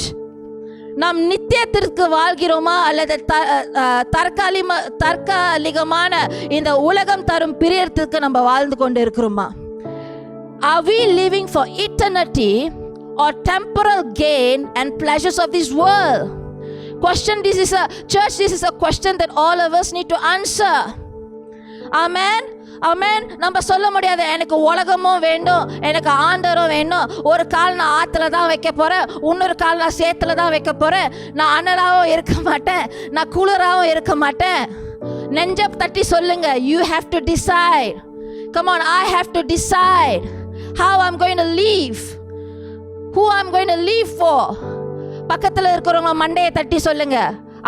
நாம் நித்தியத்திற்கு வாழ்கிறோமா அல்லது தற்காலிகமான இந்த உலகம் தரும் பிரியத்திற்கு நம்ம வாழ்ந்து கொண்டு இருக்கிறோமா? Are we living for eternity or temporal gain and pleasures of this world? This is a question that all of us need to answer. Amen. Amen. நம்ம சொல்ல முடியாது எனக்கு உலகமும் வேண்டும், எனக்கு ஆண்டவரும் வேண்டும். ஒரு கால் நான் ஆத்துல தான் வைக்க போறேன், இன்னொரு கால் நான் சேத்துல தான் வைக்க போறேன். நான் அனலாவும் இருக்க மாட்டேன், நான் குளிராவும் இருக்க மாட்டேன். நெஞ்ச தட்டி சொல்லுங்க. You have to decide. Come on, I have to decide how I'm going to live, who I'm going to live for. பக்கத்துல இருக்கிறவங்க மண்டையை தட்டி சொல்லுங்க.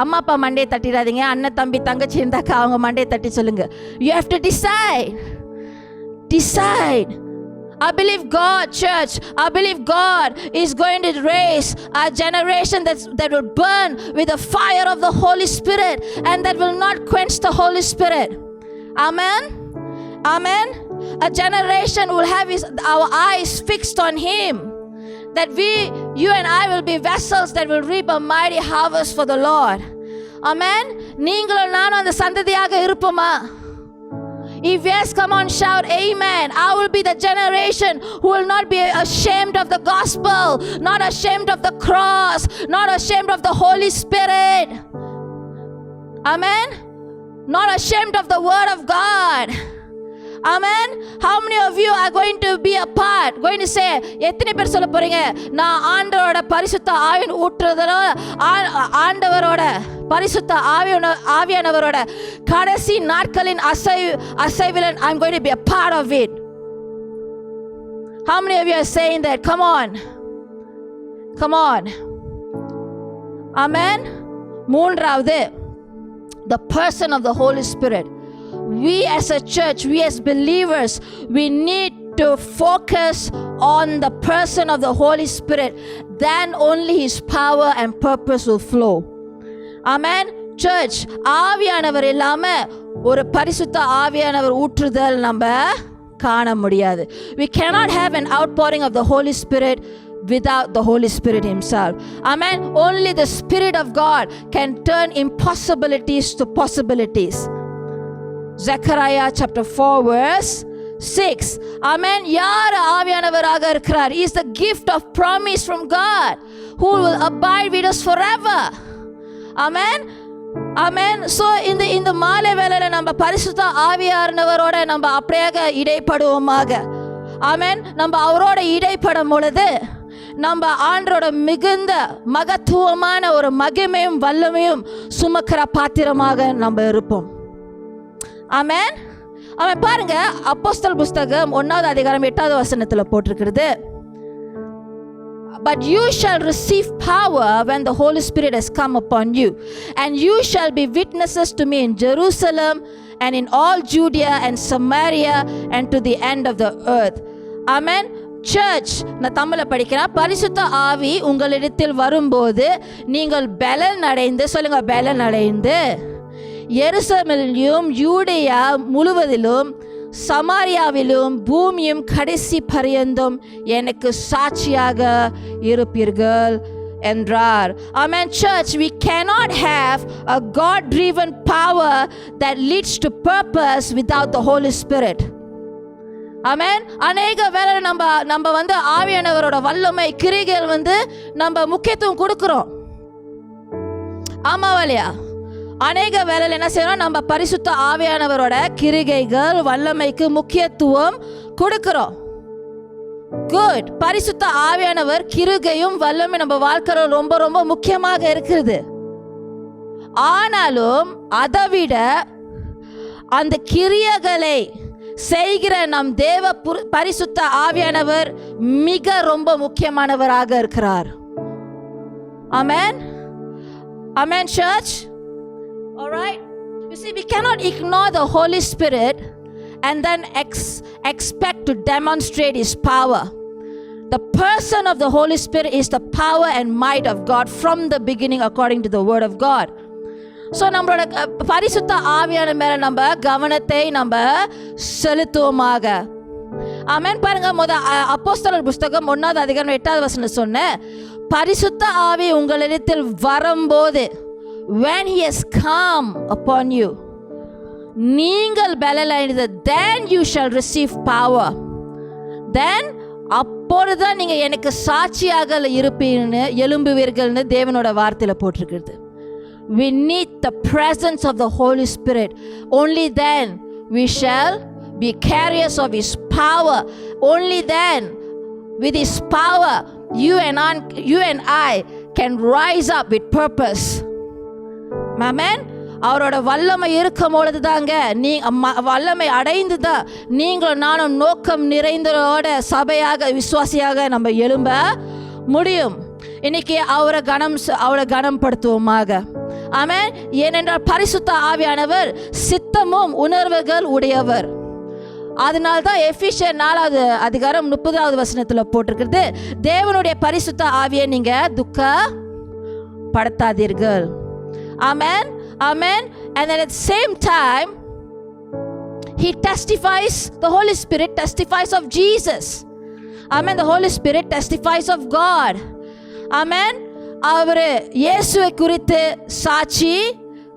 அம்மா அப்பா மண்டையை தட்டிடாதீங்க. அண்ணன் தம்பி தங்கச்சி இருந்தாக்கா அவங்க மண்டையை தட்டி சொல்லுங்க. You have to decide. I believe God, church, I believe God is going to raise a generation that will burn with the fire of the Holy Spirit and that will not quench the Holy Spirit. Amen. Amen. A generation will have our eyes fixed on Him, that you and I will be vessels that will reap a mighty harvest for the Lord. Amen. நீங்களும் நானும் அந்த சந்ததியாக இருப்போமா? If yes, come on, shout amen. I will be the generation who will not be ashamed of the gospel, not ashamed of the cross, not ashamed of the Holy Spirit. Amen. Not ashamed of the word of God. Amen. How many of you are going to be a part, going to say, எத்தனை பேர் சொல்ல போறீங்க, நான் ஆண்டவரோட பரிசுத்த ஆவியின் ஊற்றுதலோ, ஆண்டவரோட பரிசுத்த ஆவியானவரோட கடைசி நாட்களின் அசைவில் I'm going to be a part of it. How many of you are saying that? Come on. Amen. மூன்றாவது, the person of the Holy Spirit. We as a church, we as believers, we need to focus on the person of the Holy Spirit. Then only His power and purpose will flow. Amen. Church, ஆவியானவர் இல்லாம ஒரு பரிசுத்த ஆவியானவர் ஊற்றுதல் நம்ம காண முடியாது. We cannot have an outpouring of the Holy Spirit without the Holy Spirit Himself. Amen. Only the Spirit of God can turn impossibilities to possibilities. Zechariah chapter 4 verse 6. Amen. யார் ஆவியானவராக இருக்கிறார்? He is the gift of promise from God who will abide with us forever. Amen. Amen. So இந்த மாலை வேளையில நம்ம பரிசுத்த ஆவியானவரோட நம்ம அப்படியே இடைப்படுவோமாக. ஆமென். நம்ம அவரோட இடைப்படும் பொழுது நம்ம ஆண்டரோட மிகுந்த மகத்துவமான ஒரு மகிமையும் வல்லமையும் சுமக்கிற பாத்திரமாக நம்ம இருப்போம். ஆமென். அவன் பாருங்க, அப்போஸ்தலர் புஸ்தகம் 1வது அதிகாரம் 8வது வசனத்துல போட்டிருக்கிறது, but you shall receive power when the Holy Spirit has come upon you, and you shall be witnesses to me in Jerusalem and in all Judea and Samaria and to the end of the earth. Amen. Church, நான் தமிழ்ல படிக்கிறேன். பரிசுத்த ஆவி உங்களிடத்தில் வரும்போது நீங்கள் பலன் அடைந்து, சொல்லுங்க, பலன் அடைந்து எருசலேமிலும் யூதேயா முழுவதிலும் சமாரியாவிலும் பூமியும் கடைசி பரியந்தம் எனக்கு சாட்சியாக இருப்பீர்கள் என்றார். Amen. Church, we cannot have a God-driven power that leads to purpose without the Holy Spirit. Amen. அநேக வேளை நம்ம ஆவியானவரோட வல்லமை கிரிகள் நம்ம முக்கியத்துவம் கொடுக்கிறோம். ஆமாவலையா? அநேக வேளையில் என்ன செய்யறோம்? நம்ம பரிசுத்த ஆவியானவரோட கிரிகைகள் வல்லமைக்கு முக்கியத்துவம் கொடுக்கிறோம். குட். பரிசுத்த ஆவியானவர் கிருகையும் வல்லமை நம்ம வாழ்க்கையில ரொம்ப ரொம்ப முக்கியமாக இருக்கிறது. ஆனாலும் அதை விட அந்த கிரியைகளை செய்கிற நம் தேவ பரிசுத்த ஆவியானவர் மிக ரொம்ப முக்கியமானவராக இருக்கிறார். ஆமென். Amen search. All right. You see, we cannot ignore the Holy Spirit and then expect to demonstrate His power. The person of the Holy Spirit is the power and might of God from the beginning according to the word of God. So நம்மளோட பரிசுத்த ஆவியான மேல நம்ம கவனத்தை நம்ம செலுத்துவோமாக. ஆமென். பாருங்க, அப்போஸ்தலர் புஸ்தகம் 1வது அதிகாரம் 8வது வசனம் சொன்ன, பரிசுத்த ஆவி உங்களிடத்தில் வரும்போது, when He has come upon you, நீங்கள் பலனடைந்து, then you shall receive power. Then அப்பொழுதுதான் நீங்க எனக்கு சாட்சியாக இருப்பீங்கன்னு எழும்புவீர்கள்னு தேவனோட வார்த்தையில போட்டிருக்கிறது. we need the presence of the Holy Spirit. Only then we shall be carriers of His power. Only then, with His power, you and I can rise up with purpose. Amen. அவரோட வல்லமை இருக்கும் பொழுது தாங்க வல்லமை அடைந்து தான் நீங்களும் நானும் நோக்கம் நிறைந்தோட சபையாக விசுவாசியாக நம்ம எழும்ப முடியும். இன்னைக்கு அவரை கனப்படுத்துவோமாக. ஆமென். ஏனென்றால் பரிசுத்த ஆவியானவர் சித்தமும் உணர்வுகள் உடையவர். அதனால்தான் எபேசியர் 4வது அதிகாரம் 30வது வசனத்தில் போட்டிருக்கிறது, தேவனுடைய பரிசுத்த ஆவியை நீங்க துக்கப்படுத்தாதீர்கள். Amen. Amen. And then at the same time, He testifies, the Holy Spirit testifies of Jesus. Amen. The Holy Spirit testifies of God. Amen. அவர் இயேசுவை குறித்து சாட்சி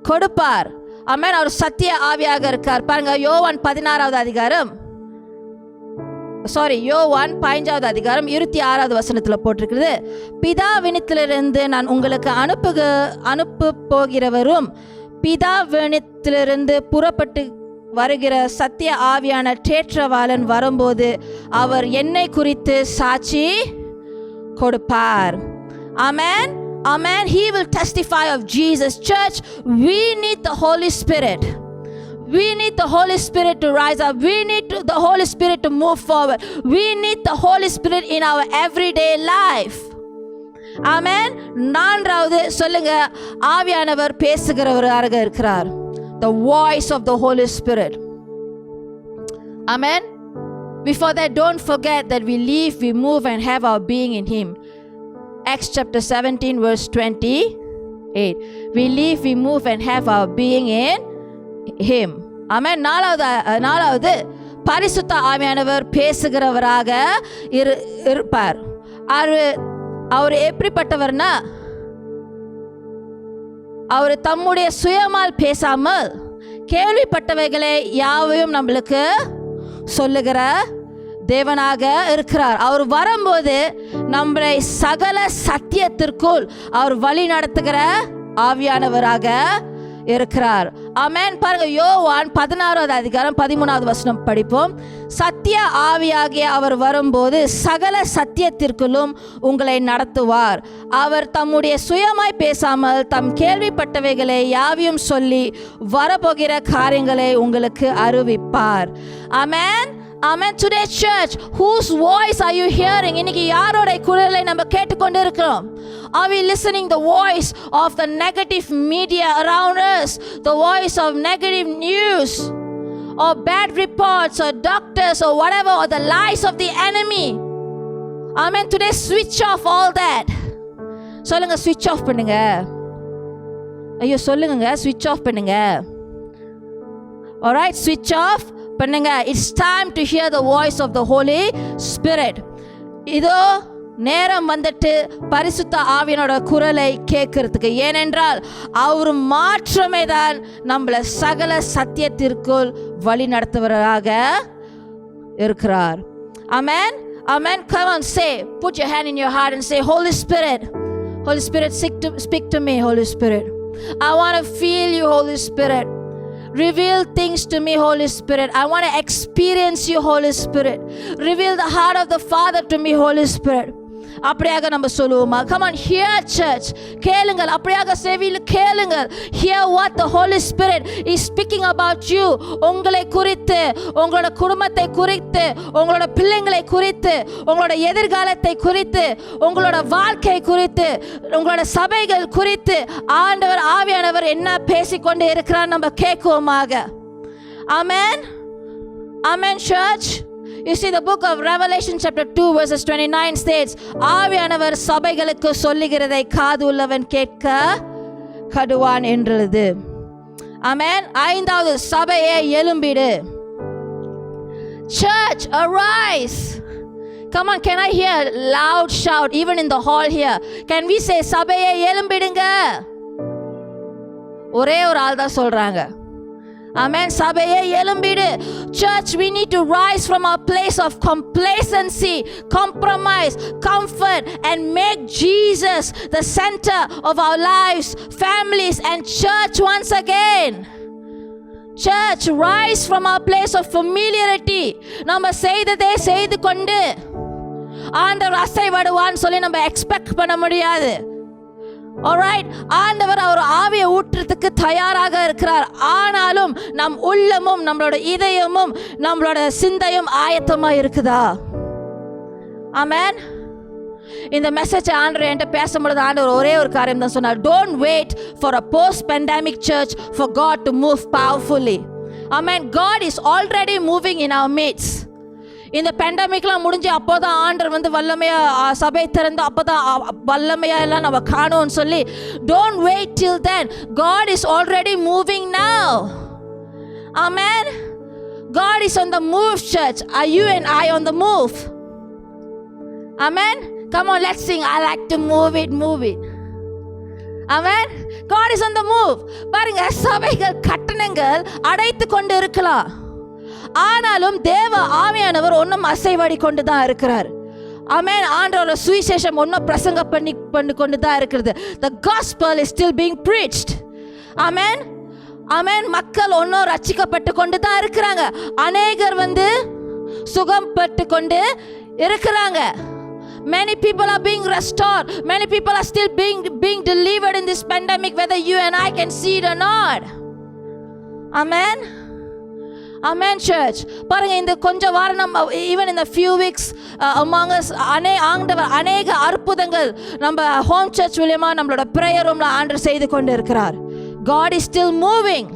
கொடுப்பார். ஆமென். அவர் சத்திய ஆவியாக இருக்கார். பாருங்க, யோவான் 15வது அதிகாரம் 26வது வசனத்தில் போட்டிருக்கிறது, பிதாவினிடத்திலிருந்து நான் உங்களுக்கு அனுப்ப போகிறவரும் பிதாவினிடத்திலிருந்து புறப்பட்டு வருகிற சத்திய ஆவியான தேற்றவாளன் வரும்போது அவர் என்னை குறித்து சாட்சி கொடுப்பார். ஆமென். Amen. He will testify of Jesus. Church, we need the Holy Spirit. We need the Holy Spirit to rise up. We need the Holy Spirit to move forward. We need the Holy Spirit in our everyday life. Amen. நான்காவது சொல்லுங்க, ஆவியானவர் பேசுகிறவராக இருக்கிறார். The voice of the Holy Spirit. Amen. Before that, don't forget that we live, we move and have our being in Him. Acts chapter 17 verse 28. We live, we move and have our being in Him. Amen. நாலாவது பரிசுத்த ஆவியானவர் பேசுகிறவராக இருப்பார். அவர் எப்படிப்பட்டவர்னா, அவர் தம்முடைய சுயமால் பேசாமல் கேள்விப்பட்டவைகளை யாவையும் நம்மளுக்கு சொல்லுகிற தேவனாக இருக்கிறார். அவர் வரும்போது நம்மளை சகல சத்தியத்திற்குள் அவர் வழி நடத்துகிற ஆவியானவராக இருக்கிறார். ஆமென். பாருங்க, யோவான் 16வது அதிகாரம் 13வது வசனம் படிப்போம். சத்திய ஆவியாகிய அவர் வரும்போது சகல சத்தியத்திற்குள்ளும் உங்களை நடத்துவார். அவர் தம்முடைய சுயமாய் பேசாமல் தம் கேள்விப்பட்டவைகளை யாவையும் சொல்லி வரப்போகிற காரியங்களை உங்களுக்கு அறிவிப்பார். ஆமென். Amen. Today church, whose voice are you hearing? இன்னைக்கு யாரோட குரலை நம்ம கேட்டுக்கொண்டு இருக்கிறோம்? Are we listening the voice of the negative media around us? The voice of negative news or bad reports or doctors or whatever, or the lies of the enemy? Amen. Today switch off all that. சொல்லுங்க, switch off பண்ணுங்க. ஐயோ சொல்லுங்க, switch off பண்ணுங்க. All right, switch off பண்ணுங்க. It's time to hear the voice of the Holy Spirit. இதோ நேரம் வந்துட்டு பரிசுத்த ஆவியனோட குரலை கேட்கறதுக்கு. ஏனென்றால் அவர் மாற்றமே தான் நம்மளை சகல சத்தியத்திற்குள் வழி நடத்துவராக இருக்கிறார். Amen. Amen. Come on, say, put your hand in your heart and say, Holy Spirit, Holy Spirit, speak to me, Holy Spirit. I want to feel you, Holy Spirit. Reveal things to me, Holy Spirit. I want to experience you, Holy Spirit. Reveal the heart of the Father to me, Holy Spirit. அப்படியாக நம்ம சொல்லுவோமா? Come on, hear church. கேளுங்கள், அப்படியாக செவியில் கேளுங்கள். Hear what the Holy Spirit is speaking about you. உங்களை குறித்து, உங்களோட குடும்பத்தை குறித்து, உங்களோட பிள்ளைங்களை குறித்து, உங்களோட எதிர்காலத்தை குறித்து, உங்களோட வாழ்க்கை குறித்து, உங்களோட சபைகள் குறித்து ஆண்டவர் ஆவியானவர் என்ன பேசிக்கொண்டே இருக்கிறார் நம்ம கேட்குவோமாக. Amen. Amen church. You see, the book of Revelation chapter 2 verses 29 states, ஆவியானவர் சபைகளுக்கு சொல்லுகிறதை காது உள்ளவன் கேட்க கடுவான் என்றது. ஆமென். 5வது, சபையே எழும்பிடு. Church, arise. Come on, can I hear a loud shout even in the hall here? Can we say, சபையே எழும்பிடுங்க? ஒரே ஒரு ஆள் தான் சொல்றாங்க. Amen. சபையே எழும்பிடு. Church, we need to rise from our place of complacency, compromise, comfort, and make Jesus the center of our lives, families, and church once again. Church, rise from our place of familiarity. நம்ம செய்ததே செய்து கொண்டு ஆண்டவர் அசைவாடுவான்னு சொல்லி நம்ம expect பண்ண முடியாது. Alright, ஆண்டவர் அவர் ஆவியை ஊற்றுறதுக்கு தயாராக இருக்கிறார். ஆனாலும் நம் உள்ளமும் நம்மளோட இதயமும் நம்மளோட சிந்தையும் ஆயத்தமா இருக்குதா? ஆமென். இந்த மெசேஜ் ஆண்டவர் என்கிட்ட பேசும்பொழுது ஆண்டவர் ஒரே ஒரு காரியம் தான் சொன்னார். Don't wait for a post-pandemic church for God to move powerfully. Amen. God is already moving in our midst. இந்த பேண்டமிக்லாம் முடிஞ்சு அப்போதான் ஆண்டவர் வல்லமையா சபை திறந்து அப்போதான் வல்லமையா எல்லாம் நம்ம காணோம்னு சொல்லி don't wait till then. God is already moving now. Amen. God is on the move, church. Are you and I on the move? Amen. Come on, let's sing. I like to move it, move it. Amen. God is on the move. பாருங்க, சபைகள் கட்டணங்கள் அடைத்து கொண்டு இருக்கலாம், ஆனாலும் தேவ ஆவியானவர் ஒன்றும் அசைவாடி கொண்டு தான் இருக்கிறார். ஆமென். ஆண்டவரோட சுவிசேஷம் ஒன்றும் பிரசங்க பண்ணி கொண்டு தான் இருக்கிறது. The gospel is still being preached. ஆமென். ஆமென். மக்கள் ஒன்றும் ரட்சிக்கப்பட்டு கொண்டு தான் இருக்கிறாங்க. அநேகர் சுகம் பட்டு கொண்டு இருக்கிறாங்க. Many people are being restored. Many people are still being delivered in this pandemic, whether you and I can see it or not. Amen. Amen, church. பாருங்க, இந்த கொஞ்ச வாரம் நம்ம even in the few weeks among us ஆண்டவர் அநேக அற்புதங்கள் நம்ம home search மூலமா நம்மளோட பிரேயர் ரூம்ல ஆண்டவர் செய்து கொண்டு இருக்கிறார். God is still moving.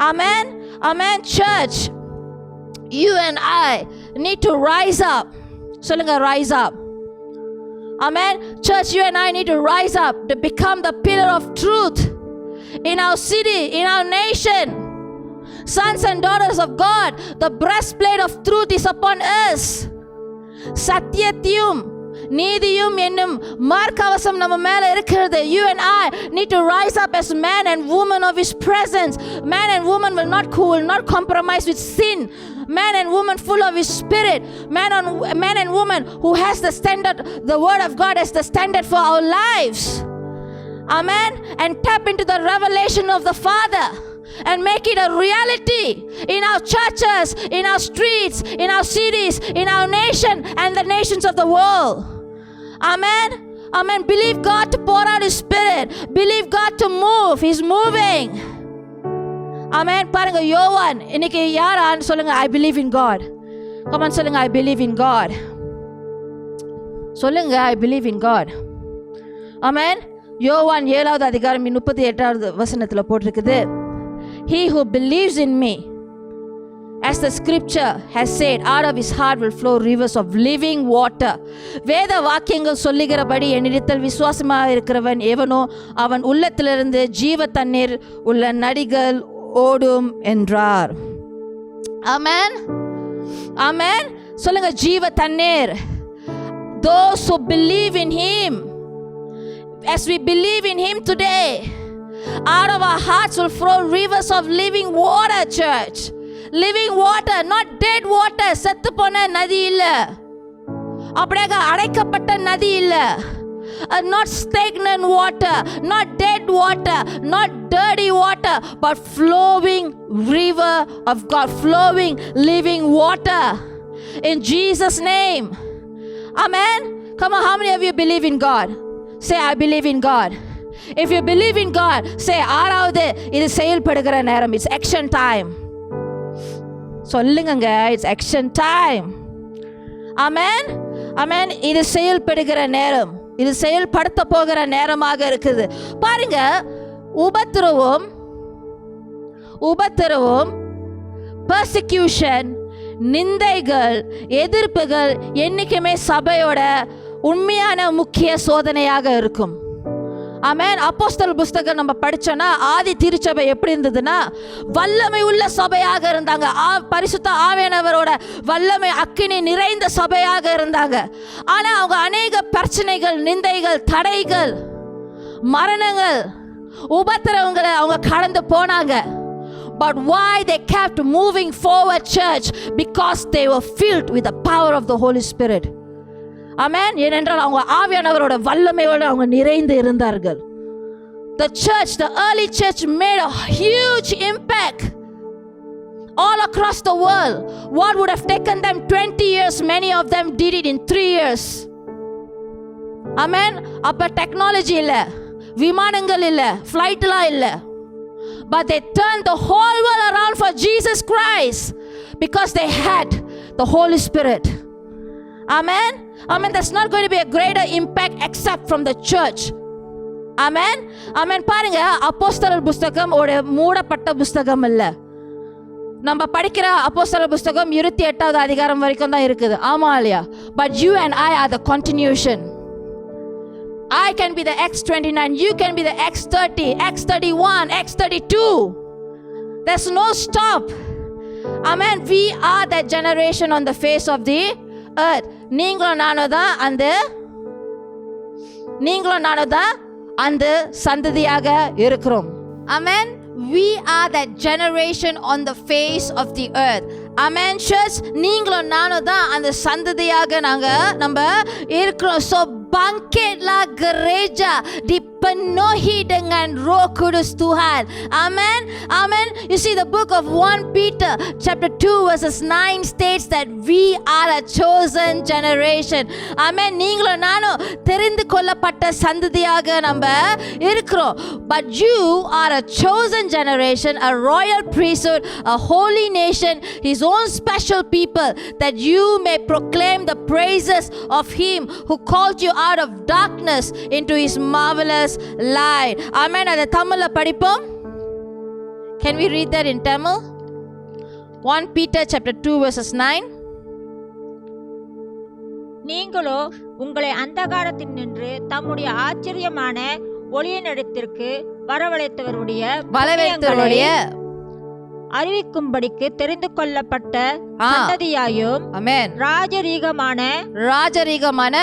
Amen. Amen, church. You and I need to rise up. சொல்லுங்க, rise up. Amen. Church, you and I need to rise up to become the pillar of truth in our city, in our nation. Sons and daughters of God, the breastplate of truth is upon us. சத்தியத்தையும் நீதியும் என்னும் மார்க்கவசம் நம்ம மேல இருக்கிறது. You and I need to rise up as man and woman of His presence. Man and woman will not compromise with sin. Man and woman full of His Spirit. Man and woman who has the standard, the Word of God as the standard for our lives. Amen. And tap into the revelation of the Father and make it a reality in our churches, in our streets, in our cities, in our nation and the nations of the world. Amen. Amen. Believe God to pour out His Spirit. Believe God to move. He's moving. Amen. பாருங்க, யோவான் இன்னைக்கு யாரான்னு சொல்லுங்க. I believe in God. Come on, சொல்லுங்க, I believe in God. சொல்லுங்க, I believe in God. Amen. யோவான் 7வது அதிகாரம் 38வது வசனத்துல போட்டிருக்குது. He who believes in me, as the scripture has said, out of his heart will flow rivers of living water. வேத வாக்கியங்கள் சொல்லுகிறபடி என்னிடத்தில் விசுவாசமாக இருக்கிறவன் எவனோ அவன் உள்ளத்திலிருந்து ஜீவ தண்ணீர் உள்ள நதிகள் ஓடும் என்றார். ஆமென். ஆமென். சொல்லுங்க, ஜீவ தண்ணீர். Those who believe in Him, as we believe in Him today, out of our hearts will flow rivers of living water, church. Living water, not dead water. செத்து போன நதி இல்ல, அப்படியே அடைக்கப்பட்ட நதி இல்ல. Not stagnant water, not dead water, not dirty water, but flowing river of God, flowing living water in Jesus' name. Amen. Come on, how many of you believe in God? Say, I believe in God. If you believe in God, say, ஆறாவது, இது செயல்படுகிற நேரம். It's action time. சொல்லுங்க, it's action time. Amen. Amen. இது செயல்படுகிற நேரம், இது செயல்படுத்த போகிற நேரமாக இருக்குது. பாருங்க, உபத்திரவம், persecution, நிந்தைகள், எதிர்ப்புகள் என்னைக்குமே சபையோட உண்மையான முக்கிய சோதனையாக இருக்கும். ஆமென். அப்போஸ்தலர் புத்தகம் நம்ம படிச்சோன்னா ஆதி திருச்சபை எப்படி இருந்ததுன்னா வல்லமை உள்ள சபையாக இருந்தாங்க. பரிசுத்த ஆவியானவரோட வல்லமை அக்கினி நிறைந்த சபையாக இருந்தாங்க. ஆனா அவங்க அநேக பிரச்சனைகள், நிந்தைகள், தடைகள், மரணங்கள், உபத்திரவங்களை அவங்க கடந்து போனாங்க. But why they kept moving forward, church? Because they were filled with the power of the Holy Spirit. Amen. ஏனென்றால் அவங்க ஆவியானவரோட வல்லமையோடு அவங்க நிறைந்து இருந்தார்கள். The church, the early church made a huge impact all across the world. What would have taken them 20 years, many of them did it in 3 years. Amen. அப்ப technology இல்ல, விமானங்கள் இல்ல, ஃப்ளைட்லாம் இல்ல. But they turned the whole world around for Jesus Christ because they had the Holy Spirit. Amen. Amen. There's not going to be a greater impact except from the church. Amen. Amen. பாருங்க, அப்போஸ்தலர் புஸ்தகம் ஒரு மூடப்பட்ட புஸ்தகம் இல்ல. நம்ம படிக்கிற அப்போஸ்தலர் புஸ்தகம் 28வது அதிகாரம் வரைக்கும் தான் இருக்குது. ஆமா இல்லையா? But you and I are the continuation. I can be the X29, you can be the X30, X31, X32. There's no stop. Amen. We are that generation on the face of the earth. நீங்களும் நானும் தான் அந்த சந்ததியாக இருக்கிறோம். Amen. We are that generation on the face of the earth. Amen church. நீங்களும் நானும் தான் அந்த சந்ததியாக நம்ம இருக்கிறோம். So bangkit la gereja dipenuhi dengan Roh Kudus Tuhan. Amen. Amen. You see the book of 1 Peter chapter 2 verses 9 states that we are a chosen generation. Amen. நீங்களும் நானும் தெரிந்து கொள்ளப்பட்ட சந்ததியாக நம்ம இருக்கிறோம். But you are a chosen generation, a royal priesthood, a holy nation, his own special people, that you may proclaim the praises of him who called you out of darkness into his marvelous light. Amen. Adha Tamil padipom. Can we read that in Tamil? 1 Peter chapter 2 verses 9. நீங்களோ உங்களை அந்தகாரத்தில் நின்று தம்முடைய ஆச்சரியமான ஒளியினிடத்திற்கு வரவழைத்தவருடைய அறிவிக்கும்படிக்கு தெரிந்து கொள்ளப்பட்ட சந்ததியாயும் ராஜரீகமான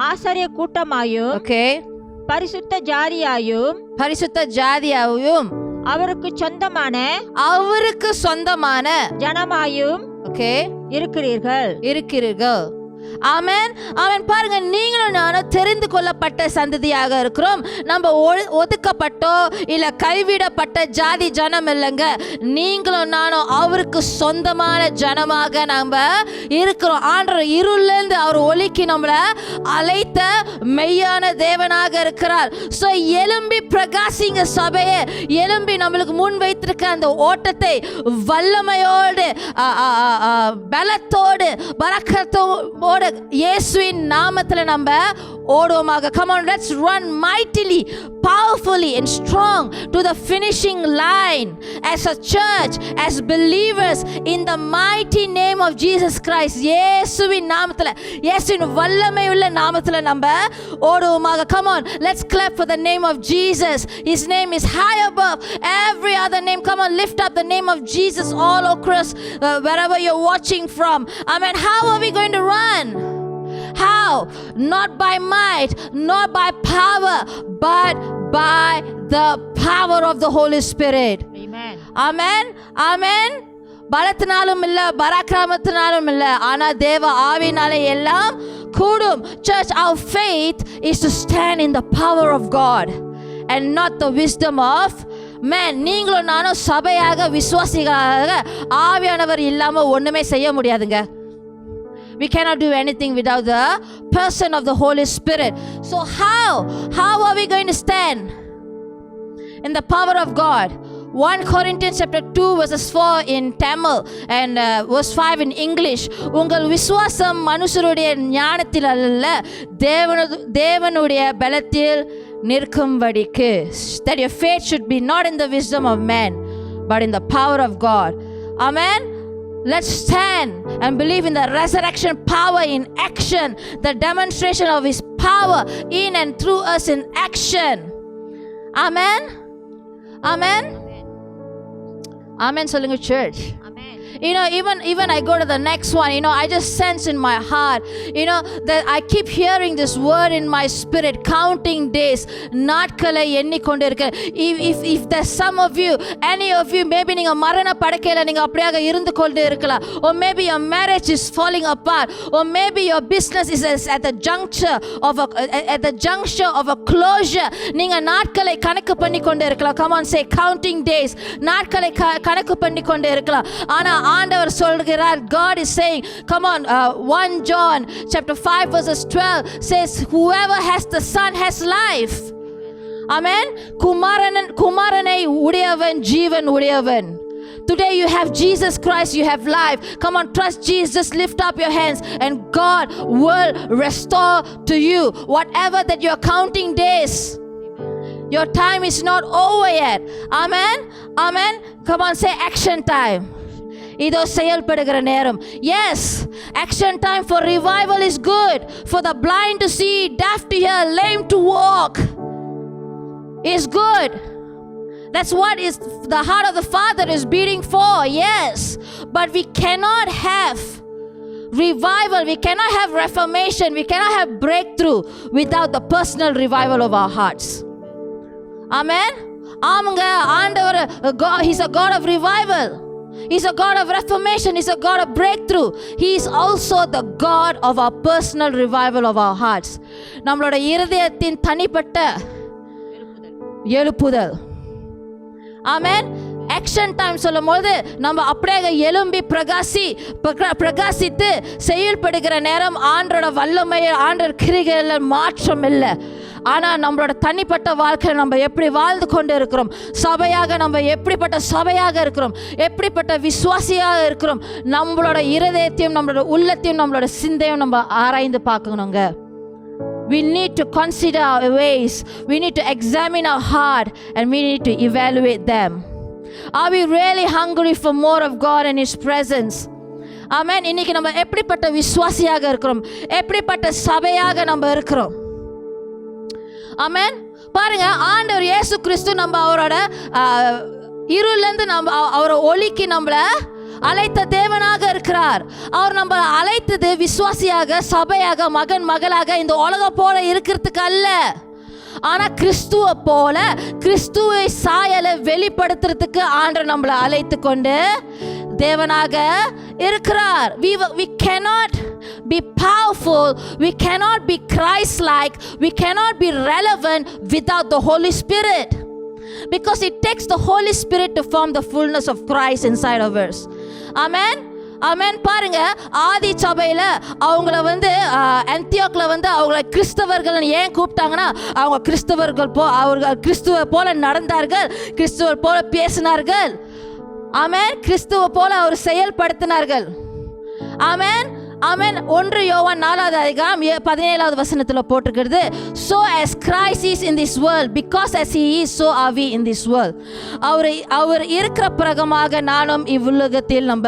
ஆசாரிய கூட்டமாயும் பரிசுத்த ஜாதியாயும் அவருக்கு சொந்தமான ஜனமாயும் இருக்கிறீர்கள். ஆமென். ஆமென். பாருங்க, நீங்களும் நானும் தெரிந்து கொள்ளப்பட்ட சந்ததியாக இருக்கிறோம். நம்ம ஒதுக்கப்பட்டோ இல்ல கைவிடப்பட்ட ஜாதி ஜனம் இல்லைங்க. நீங்களும் நானும் அவருக்கு சொந்தமான ஜனமாக நம்ம இருக்கிறோம். ஆண்டவர் இருளிலிருந்து அவர் ஒளிக்கு நம்மளை அழைத்த மெய்யான தேவனாக இருக்கிறார். ஸோ எழும்பி பிரகாசிங்க சபையே. எழும்பி நம்மளுக்கு முன் வைத்திருக்க அந்த ஓட்டத்தை வல்லமையோடு பலத்தோடு பரக்கத்தோடு இயேசுவின் நாமத்துல நம்ம ஓடுவோமாக. Come on, let's run mightily, powerfully and strong to the finishing line as a church, as believers in the mighty name of Jesus Christ. இயேசுவின் நாமத்துல, இயேசுவின் வல்லமையுள்ள நாமத்துல நம்ம ஓடுவோமாக. Come on, let's clap for the name of Jesus. His name is high above every other name. Come on, lift up the name of Jesus all across wherever you're watching from. Amen. How are we going to run? How? Not by might, not by power, but by the power of the Holy Spirit. Amen. Amen. Amen. பலத்தினாலும் இல்ல, பராக்கிரமத்தினாலும் இல்ல, ஆனா தேவ ஆவியினாலே எல்லாம் கூடும். Church, our faith is to stand in the power of God and not the wisdom of man. நீங்களும் நானும் சபையாக விசுவாசிகளாக ஆவியானவர் இல்லாம ஒண்ணுமே செய்ய முடியாதுங்க. We cannot do anything without the person of the Holy Spirit. So how are we going to stand in the power of God? 1 Corinthians chapter 2 verses 4 in Tamil and verse 5 in English. உங்கள் விசுவாசம் மனுஷருடைய ஞானத்தில் அல்ல, தேவனுடைய பலத்தில் நிற்கும்படிக்கு. That your faith should be not in the wisdom of man, but in the power of God. Amen. Let's stand and believe in the resurrection power in action, the demonstration of his power in and through us in action. Amen. Amen. Amen. சொல்லுங்க church. Amen. Even I go to the next one, I just sense in my heart, that I keep hearing this word in my spirit, counting days. நாட்களை எண்ணிக்கொண்டிருக்க. If there's some of you, any of you, maybe நீங்க மரண படுக்கையில நீங்க அப்படியே இருந்து கொண்டு இருக்கலாம். Or maybe your marriage is falling apart. Or maybe your business is at the juncture of a closure. நீங்க நாட்களை கணக்கு பண்ணி கொண்டு இருக்கலாம். Come on, say counting days. நாட்களை கணக்கு பண்ணி கொண்டு இருக்கலாம். ஆனா ஆண்டவர் சொல்கிறார், God is saying, come on, 1 John chapter 5 verses 12 says, whoever has the Son has life. Amen. குமாரனை உடையவன் ஜீவன் உடையவன். Today you have Jesus Christ, you have life. Come on, trust Jesus, lift up your hands and God will restore to you whatever that you're counting days. Your time is not over yet. Amen. Amen. Come on, say action time. இதோ செயல்படுகிற நேரம். Yes, action time for revival is good. For the blind to see, deaf to hear, lame to walk is good. That's what is the heart of the Father is beating for. Yes, but we cannot have revival, we cannot have reformation, we cannot have breakthrough without the personal revival of our hearts. Amen. ஆமாங்க, ஆண்டவர் he's a God of revival. He's a God of reformation. He's a God of breakthrough. He is also the God of our personal revival of our hearts. நம்மளோட இருதயத்தின் தனிப்பட்ட எழுப்புதல். ஆமென். Action time சொல்லும்போது நம்ம அப்படியே எழும்பி பிரகாசித்து செயல்படுகிற நேரம் ஆண்டோட வல்லமை, ஆண்டோட கிரிகையில மாற்றம் இல்லை. ஆனால் நம்மளோட தனிப்பட்ட வாழ்க்கையில் நம்ம எப்படி வாழ்ந்து கொண்டு இருக்கிறோம், சபையாக நம்ம எப்படிப்பட்ட சபையாக இருக்கிறோம், எப்படிப்பட்ட விசுவாசியாக இருக்கிறோம், நம்மளோட இருதயத்தையும் நம்மளோட உள்ளத்தையும் நம்மளோட சிந்தையும் நம்ம ஆராய்ந்து பார்க்கணுங்க. We need to consider our ways. We need to examine our heart and we need to evaluate them. Are we really hungry for more of God and His presence? Amen. இன்னைக்கு நம்ம எப்படிப்பட்ட விசுவாசியாக இருக்கிறோம், எப்படிப்பட்ட சபையாக நம்ம இருக்கிறோம். ஆமென். பாருங்க, ஆண்டவர் இயேசு கிறிஸ்து நம்ம அவரோட இருளிலிருந்து நம்ம அவரோட ஒளிக்கு நம்மளை அழைத்த தேவனாக இருக்கிறார். அவர் நம்ம அழைத்தது விசுவாசியாக, சபையாக, மகன் மகளாக இந்த உலகம் போல இருக்கிறதுக்கு அல்ல. ஆனா கிறிஸ்துவை போல கிறிஸ்துவை சாயலை வெளிப்படுத்துறதுக்கு ஆண்டவர் நம்மளை அழைத்து கொண்டு தேவனாக இருக்கிறார். We cannot be powerful, we cannot be Christ-like, we cannot be relevant without the Holy Spirit, because it takes the Holy Spirit to form the fullness of Christ inside of us. Amen. ஆமென். பாருங்க, ஆதி சபையில அவங்கள அந்தியோக்ல அவங்கள கிறிஸ்தவர்கள் ஏன் கூப்பிட்டாங்கன்னா, அவங்க அவர்கள் கிறிஸ்துவ போல நடந்தார்கள், கிறிஸ்துவ போல பேசினார்கள். ஆமென். கிறிஸ்துவ போல அவர் செயல்படுத்தினார்கள். ஆமென். ஆமென். 1 யோவான் 4வது அதிகாரம் 17வது வசனத்துல போட்டிருக்கிறது, so as Christ is in this world, because as he is, so are we in this world. அவர் இருக்கிற பிரகமாக நானும் இவ்வுலகத்தில் நம்ம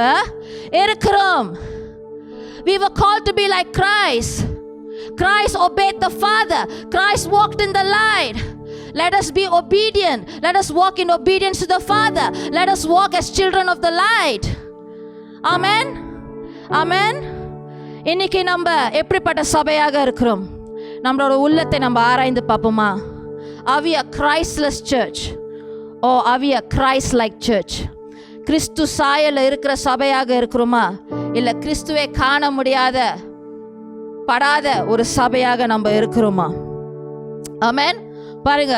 இருக்கிறோம். We were called to be like Christ. Christ obeyed the Father. Christ walked in the light. Let us be obedient. Let us walk in obedience to the Father. Let us walk as children of the light. Amen. Amen. இன்னைக்கு நம்ம எப்படிப்பட்ட சபையாக இருக்கிறோம், நம்மளோட உள்ளத்தை நம்ம ஆராய்ந்து பார்ப்போமா? Are we a Christless church or are we a Christ-like church? கிறிஸ்து சாயல இருக்கிற சபையாக இருக்கிறோமா, இல்ல கிறிஸ்துவை காண முடியாத படாத ஒரு சபையாக நம்ம இருக்கிறோமா? ஆமென். பாருங்க,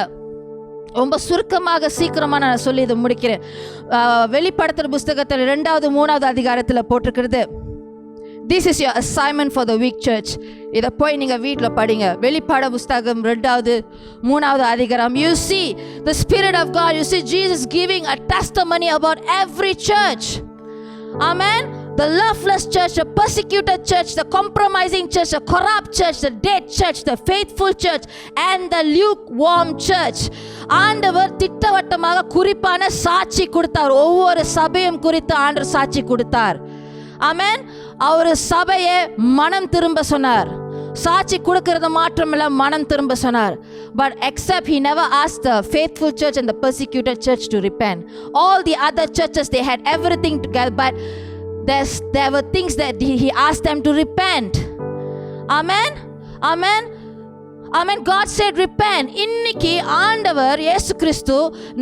ரொம்ப சுருக்கமாக சீக்கிரமா நான் சொல்லி இதை முடிக்கிறேன். வெளிப்படுத்துற புஸ்தகத்தில் 2வது 3வது அதிகாரத்தில் போட்டிருக்கிறது, this is your assignment for the week, church. இதை போய் நீங்க வீட்டில் படிங்க. வெளிப்பாடு புஸ்தகம் 2வது 3வது அதிகாரம். You see the Spirit of God, you see Jesus giving a testimony about every church. Amen. The loveless church, the persecuted church, the compromising church, the corrupt church, the dead church, the faithful church and the lukewarm church. ஆண்டவர் திட்டவட்டமாக குறிப்பான சாட்சி கொடுத்தார். ஒவ்வொரு சபையும் குறித்து ஆண்டவர் சாட்சி கொடுத்தார். ஆமென். அவர் சபையை மனம் திரும்ப சொன்னார். சாட்சி கொடுக்கிறது மாற்றமில்ல, மனம் திரும்ப சொன்னார். But except he never asked the faithful church and the persecuted church to repent. All the other churches, they had everything together, but there were things that he asked them to repent. Amen. Amen. Amen. God said repent. இன்னைக்கு ஆண்டவர் இயேசு கிறிஸ்து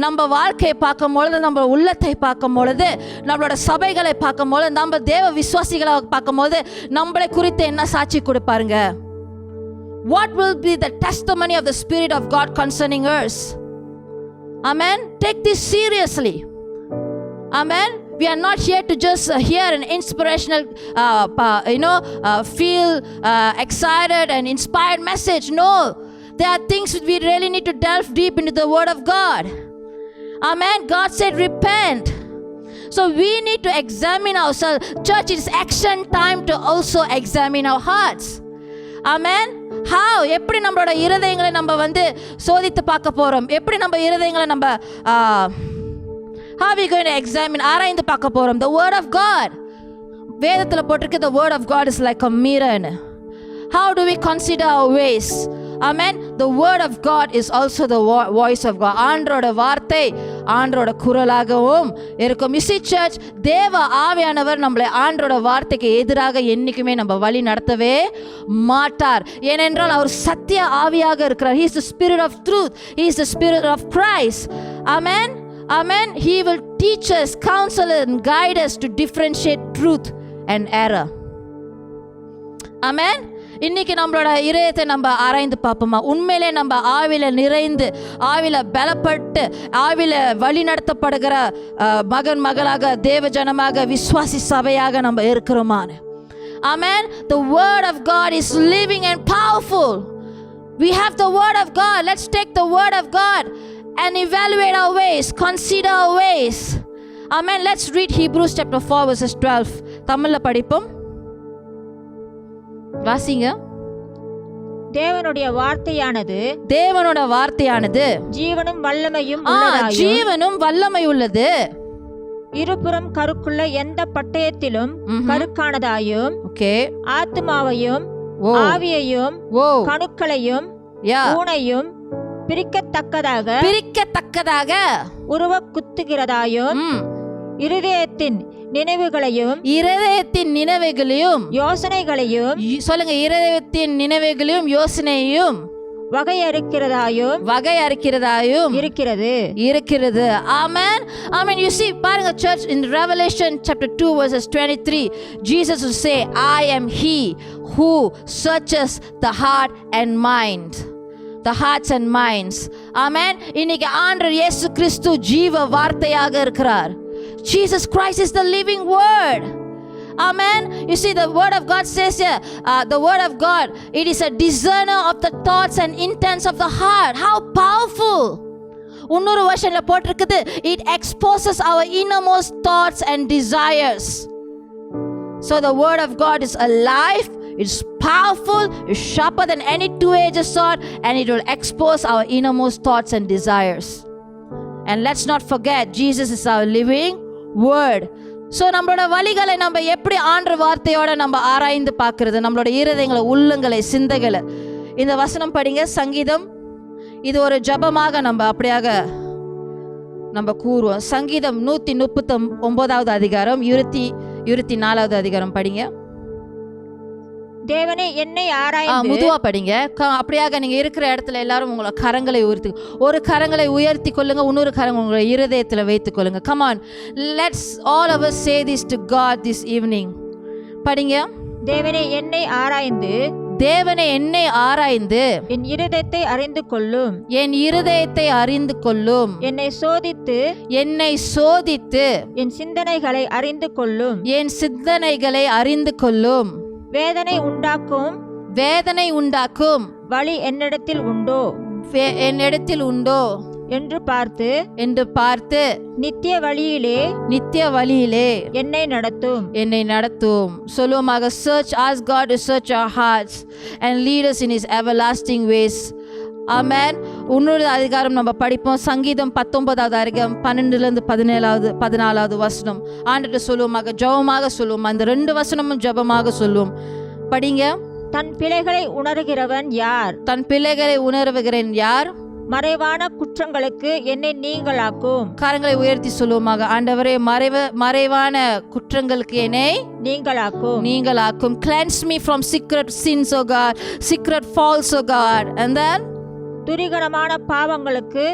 நம்ம வாழ்க்கையை பார்க்கும் பொழுது, நம்ம உள்ளத்தை பார்க்கும் பொழுது, நம்மளோட சபைகளை பார்க்கும் பொழுது, நம்ம தேவ விசுவாசிகளை பார்க்கும் பொழுது நம்மளை குறித்து என்ன சாட்சி கொடுப்பாருங்க? What will be the testimony of the Spirit of God concerning us? Amen. Take this seriously. Amen. We are not here to just hear an inspirational, feel excited and inspired message. No, there are things we really need to delve deep into the Word of God. Amen. God said repent. So we need to examine ourselves. Church, it is action time to also examine our hearts. Amen. How? எப்படி நம்மளோட இருதயங்களை நம்ம வந்து சோதித்து பார்க்க போறோம்? எப்படி நம்ம இருதயங்களை நம்ம how are we going to examine? ஆராய்ந்து பார்க்க போறோம். The word of God. வேதத்துல போட்டிருக்கு the word of God is like a mirror. How do we consider our ways? Amen. The word of God is also the voice of God. ஆண்டவரோட வார்த்தை ஆண்டவரோட குரலாகவும் இருக்கும். You see church, தேவ ஆவியானவர் நம்மளை ஆண்டவரோட வார்த்தைக்கு எதிராக என்னைக்குமே நம்ம வழி நடத்தவே மாட்டார். ஏனென்றால் அவர் சத்திய ஆவியாக இருக்கிறார். He is the spirit of truth. He is the spirit of Christ. Amen. Amen. He will teach us, counsel and guide us to differentiate truth and error. Amen. இன்னைக்கு நம்மளோட இதயத்தை நம்ம ஆராய்ந்து பார்ப்போமா? உண்மையிலே நம்ம ஆவில நிறைந்து, ஆவில பலப்பட்டு, ஆவில வழி நடத்தப்படுகிற மகன் மகளாக, தேவ ஜனமாக, விசுவாசி சபையாக நம்ம இருக்கிறோமான்னு. Amen. The word of God is living and powerful. We have the word of God. Let's take the word of God and evaluate our ways, consider our ways. Amen. Let's read Hebrews chapter 4 verses 12. தமிழ்ல படிப்போம். வாசிங்க. தேவனுடைய வார்த்தையானது ஜீவனும் வல்லமையும் உள்ளதாயும், ஜீவனும் வல்லமை உள்ளது, இருபுறம் கருக்குள்ள எந்த பட்டயத்திலும் கருக்கானதாயும், ஆத்துமாவையும் ஆவியையும் கணுக்களையும் ஊனையும் பிரிக்கத்தக்கதாக உருவ குத்துகிறதாயும், இருதயத்தின் நினைவுகளையும் யோசனைகளையும், சொல்லுங்க, இருதயத்தின் நினைவுகளையும் யோசனையும் வகையறுக்கிறதாயும் இருக்கிறது. Amen. Amen. You see, பாருங்க church, in Revelation chapter 2 verses 23, Jesus will say, I am he who searches the heart and mind. The hearts and minds. Amen. இன்னைக்கு ஆண்டவர் இயேசு கிறிஸ்து ஜீவ வார்த்தையாக இருக்கிறார். Jesus Christ is the living word. Amen. You see, the word of God says here, the word of God, it is a discerner of the thoughts and intents of the heart. How powerful. இன்னொரு வருஷன்ல போட்டிருக்குது, it exposes our innermost thoughts and desires. So the word of God is alive, it's powerful, it's sharper than any two-edged sword, and it will expose our innermost thoughts and desires. And let's not forget, Jesus is our living word. So நம்மளோட வழிகளை நம்ம எப்படி ஆண்டவர் வார்த்தையோட நம்ம ஆராய்ந்து பார்க்கறது, நம்மளோட இருதயங்களை, உள்ளங்களை, சிந்தைகளை. இந்த வசனம் படிங்க, சங்கீதம். இது ஒரு ஜபமாக நம்ம அப்படியாக நம்ம கூறுவோம். சங்கீதம் 139வது அதிகாரம் 24வது அதிகாரம் படிங்க. தேவனே என்னை ஆராய்ந்து, முதுவா படிங்க. அப்படியாக நீங்க இருக்கிற இடத்துல எல்லாரும் உங்களோட கரங்களை உயர்த்தி, ஒரு கரங்களை உயர்த்தி கொள்ளுங்க, இன்னொரு கரங்களை உங்களோட இருதயத்துல வைத்துக் கொள்ளுங்க. Come on, let's all of us say this to God this evening. படிங்க. தேவனே என்னை ஆராய்ந்து, என் இருதயத்தை அறிந்து கொள்ளும், என்னை சோதித்து, என் சிந்தனைகளை அறிந்து கொள்ளும், வேதனை உண்டாக்கும் வழி என்னிடத்தில் உண்டோ என்று பார்த்து நித்திய வழியிலே என்னை நடத்தும். சொல்லுவோமாக, search, ask God to search our hearts and lead us in his everlasting ways. Amen. இன்னொரு அதிகாரம் நம்ம படிப்போம், சங்கீதம் 19வது அதிகாரம் 12லேருந்து 14வது வசனம். ஆண்டவர்கிட்ட சொல்லுவோமாக, ஜெபமாக சொல்லுவோம். அந்த 2 வசனமும் ஜெபமாக சொல்லுவோம். படிங்க. தன் பிழைகளை உணர்கிறவன் யார்? மறைவான குற்றங்களுக்கு என்னை நீங்களாக்கும். கரங்களை உயர்த்தி சொல்லுவோமாக. ஆண்டவரே, மறைவான குற்றங்களுக்கு என்னை நீங்களாக்கும். Cleanse me from secret sins, O God, secret faults, O God. And then துரிகரமான பாவங்களுக்கு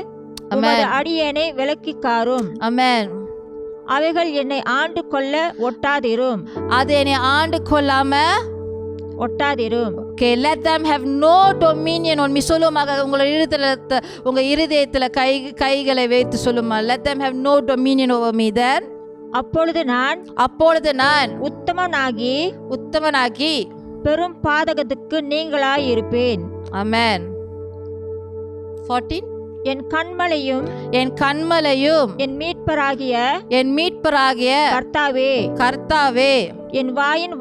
உமது அடியேனை விலக்கிக் காரும். Amen. அவைகள் என்னை ஆண்டு கொள்ள ஒட்டாதிரும். அது என்னை ஆண்டு கொள்ளாம ஒட்டாதிரும். Okay, let them have no dominion on me. சொல்லுமாக. உங்க இருதயத்துல கைகளை வைத்து சொல்லுமா. Let them have no dominion over me. Then அப்பொழுது நான் உத்தமனாகி பெரும் பாதகத்துக்கு நீங்களாய் இருப்பேன். Amen. 14. என் கண்மலையும் என் மீட்பராகிய கர்த்தாவே என் வாயின்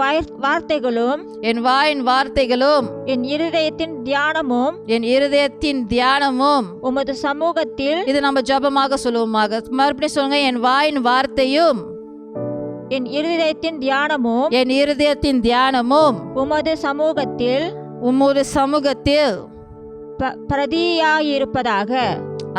வார்த்தைகளும் என் இருதயத்தின் தியானமும் உமது சமூகத்தில். இது நம்ம ஜெபமாக சொல்லுவோமாக. மறுபடியும் சொல்லுங்க. என் வாயின் வார்த்தையும் என் இருதயத்தின் தியானமும் உமது சமூகத்தில் பிரதியாயிருப்பதாக.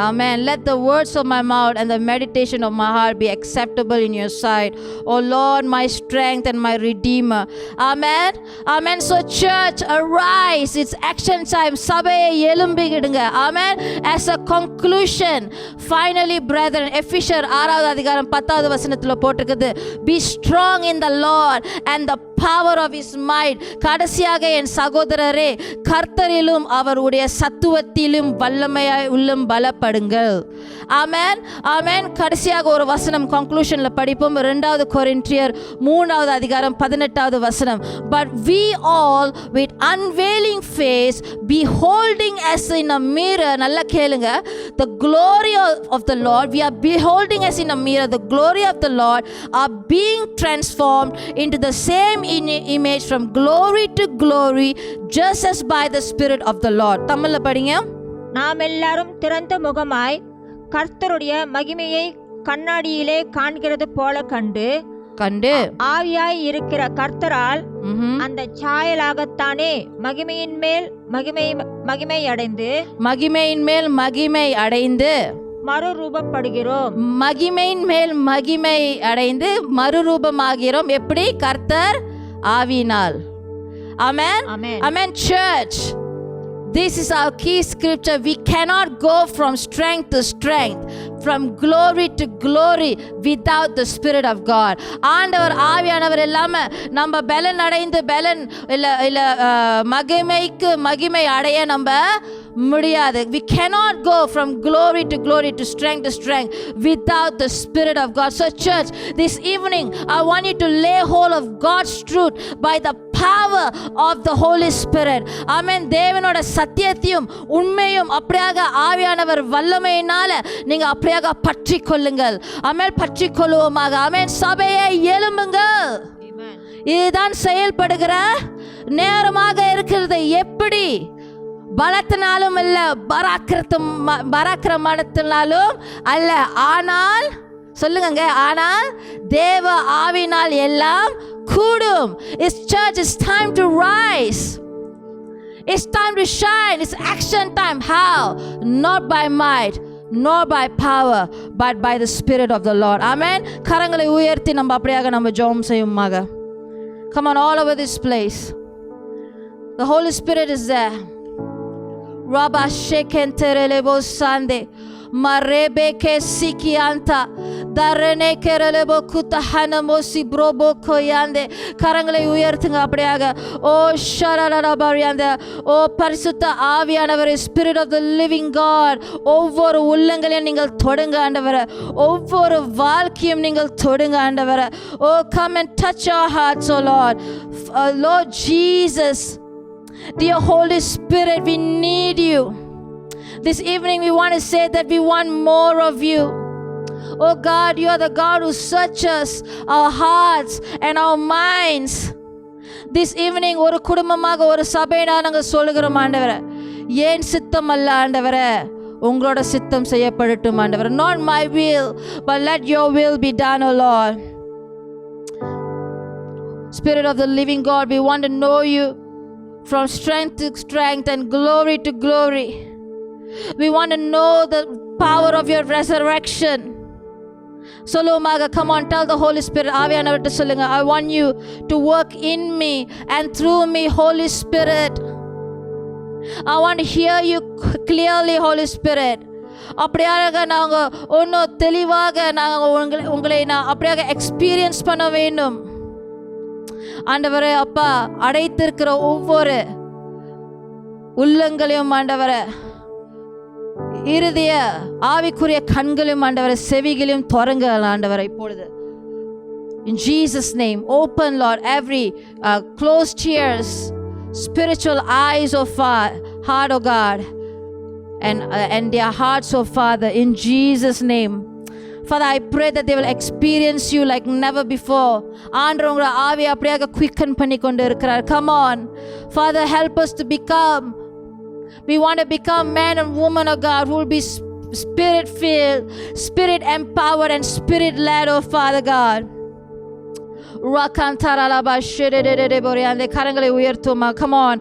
Amen. Let the words of my mouth and the meditation of my heart be acceptable in your sight, O Lord, my strength and my redeemer. Amen. Amen. So church, arise. It's action time. சபையை எழும்பிடுங்க. Amen. As a conclusion, finally brethren, எபிசியர் 6வது அதிகாரம் 10வது வசனத்துல போட்டிருக்குது. Be strong in the Lord and the power of his might. கடைசியாக என் சகோதரரே, கர்த்தரிலும் அவருடைய சத்துவத்திலும் வல்லமையாய் உள்ளம் பலப்படுங்கள். ஆமென். ஆமென். கடைசியாக ஒரு வசனம் கன்க்ளூஷன்ல படிப்போம். 2 கொரிந்தியர் 3வது அதிகாரம் 18வது வசனம். But we all with unveiling face beholding as in a mirror, நல்லா கேளுங்க, the glory of the Lord, we are beholding as in a mirror the glory of the Lord, are being transformed into the same image from glory to glory, just as by the Spirit of the Lord. தமிழ்ல படிங்க. நாம் எல்லாரும் திறந்த முகமாய் கர்த்தருடைய மகிமையை கண்ணாடியிலே காண்கிறது போல கண்டு ஆவியாய் இருக்கிற கர்த்தரால் அந்த சாயலாகத்தானே மகிமையின் மேல் மகிமை அடைந்து மறுரூபப்படுகிறோம். மகிமையின் மேல் மகிமை அடைந்து மறுரூபமாகிறோம். எப்படி? கர்த்தர் ஆவியினால். Amen. Amen. Church, this is our key scripture. We cannot go from strength to strength, from glory to glory without the Spirit of God. ஆண்டவர் ஆவியானவர் இல்லாம நம்ம பலன் அடைந்து இல்ல மகிமைக்கு மகிமை அடைய நம்ம முடியாது. We cannot go from glory to glory, to strength without the Spirit of God. So church, this evening I want you to lay hold of God's truth by the power of the Holy Spirit. Amen. தேவனோட சத்தியத்தையும் உண்மையும் அப்படியாக ஆவியானவர் வல்லமையினால நீங்க அப்படியாக பற்றி கொள்ளுங்கள். ஆமென். பற்றி கொள்ளுவோமாக. ஆமென். சபையை எழும்புங்கள். இதுதான் செயல்படுகிற நேரமாக இருக்கிறது. எப்படி? பலத்தினாலும் அல்ல, பராக்கிரமத்தினாலும் அல்ல, ஆனால் சொல்லுங்க, ஆனால் தேவ ஆவினால் எல்லாம் கூடும். It's church, it's time to rise. It's time to shine. It's action time. How? Not by might nor by power, but by the Spirit of the Lord. Amen. கரங்களை உயர்த்தி நம்ம அப்படியாக நம்ம ஜெபம் செய்வோமாக. Come on, all over this place. The Holy Spirit is there. Rabba shekenterelebo sande marebe ke sikianta darene kerelebo kutahanamo brobo koyande. கரங்களை உயர்த்துங்க அப்படியாக. ஓ ஷரரரபரியந்த, ஓ பரிசுத்த ஆவியானவரே, Spirit of the living God, ஒவ்வொரு உள்ளங்களையும் நீங்கள் தொடுங்க ஆண்டவரே. ஒவ்வொரு வாழ்க்கையும் நீங்கள் தொடுங்க ஆண்டவரே. Oh, come and touch our hearts, oh Lord. Lord Jesus, dear Holy Spirit, we need you. This evening we want to say that we want more of you. Oh God, you are the God who searches our hearts and our minds. This evening ஒரு குடும்பமாக ஒரு சபையினா நாங்கள் சொல்லுகிறோம் ஆண்டவரே, ஏன் சித்தம் அல்ல ஆண்டவரே, உங்களோட சித்தம் செய்யப்படட்டும் ஆண்டவரே. Not my will, but let your will be done, oh Lord. Spirit of the living God, we want to know you from strength to strength and glory to glory. We want to know the power of your resurrection. சொல்லுவோமாக. Come on, tell the Holy Spirit. ஆவியானவர்கிட்ட சொல்லுங்க. I want you to work in me and through me, Holy Spirit. I want to hear you clearly, Holy Spirit. அப்படியாக நாங்கள் ஒன்றும் தெளிவாக நாங்கள் உங்களை நான் அப்படியாக experience பண்ண வேண்டும். ஆண்டவரே அப்பா, அடைத்திருக்கிற ஒவ்வொரு உள்ளங்களையும் ஆண்டவரே, இருதய ஆவிக்குரிய கண்களையும் ஆண்டவரே, செவிகளையும் திறங்க ஆண்டவரே இப்பொழுது. In Jesus' name, open, Lord, every closed ears, spiritual eyes of heart, oh God, and their hearts, oh Father, in Jesus' name. Father, I pray that they will experience you like never before. ஆண்டவர் உங்களை ஆவி அப்படியாக quicken பண்ணி கொண்டு இருக்கிறார். Come on, Father, help us to become. We want to become men and women of God who will be spirit filled, spirit empowered, and spirit led, oh Father God. கரங்களை உயர்த்துமா. Come on,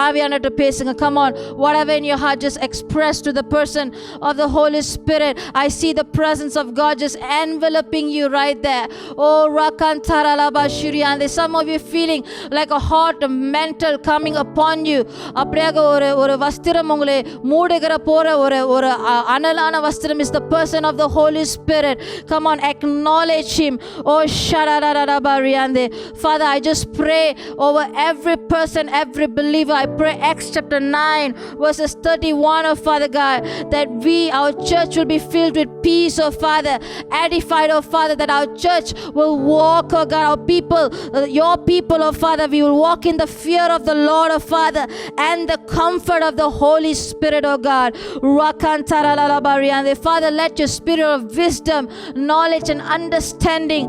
ஆவியானவர்கிட்ட பேசுங்க. Come on, whatever in your heart, just express to the person of the Holy Spirit. I see the presence of God just enveloping you right there. Oh, some of you feeling like a hot mantle coming upon you. அப்படியாக ஒரு வஸ்திரம் உங்களை மூடுகிற போற ஒரு அனலான வஸ்திரம் is the person of the Holy Spirit. Come on, acknowledge him. Oh, Father, I just pray over every person, every believer. I pray Acts chapter 9 verses 31, oh Father God, that our church will be filled with peace, oh Father, edified, oh Father, that our church will walk, oh God, our people, your people, oh Father, we will walk in the fear of the Lord, oh Father, and the comfort of the Holy Spirit, oh God. Father, let your spirit of wisdom, knowledge, and understanding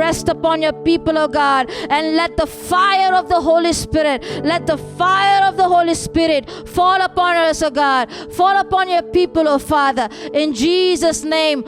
rest upon your people, oh God, and let the fire of the Holy Spirit, let the fire of the Holy Spirit fall upon us, oh God, fall upon your people, oh Father, in Jesus' name.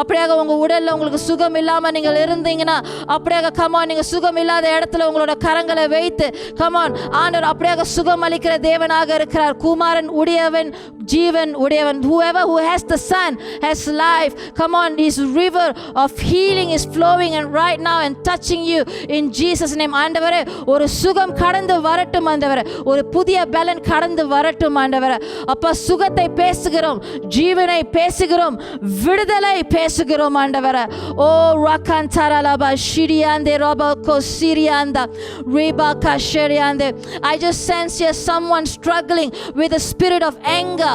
அப்படியாக உங்க உடல்ல உங்களுக்கு சுகம் இல்லாம நீங்கள் இருந்தீங்கன்னா, அப்படியாக come on, நீங்க சுகம் இல்லாத இடத்துல உங்களோட கரங்களை வைத்து கமான், ஆண்டவர் அப்படியாக சுகம் அளிக்கிற தேவனாக இருக்கிறார். குமாரன் உடையவன், ஜீவன் உடையவன். Whoever who has the Son has life. Come on, his river of healing is flowing and right now and touching you in Jesus' name. ஆண்டவரே, ஒரு சுகம் கடந்து வரட்டும் ஆண்டவரே, ஒரு புதிய பலன் கடந்து வரட்டும் ஆண்டவரே. அப்பா, சுகத்தை பேசுகிறோம், ஜீவனை பேசுகிறோம், விடுதலை பேசுகிறோம் ஆண்டவரே. ஓ ரகாந்தரலபா ஷிரியாந்தே ரோபகோ சிரியாந்தா ரிபாகா ஷெரியாந்தே. I just sense here someone struggling with the spirit of anger.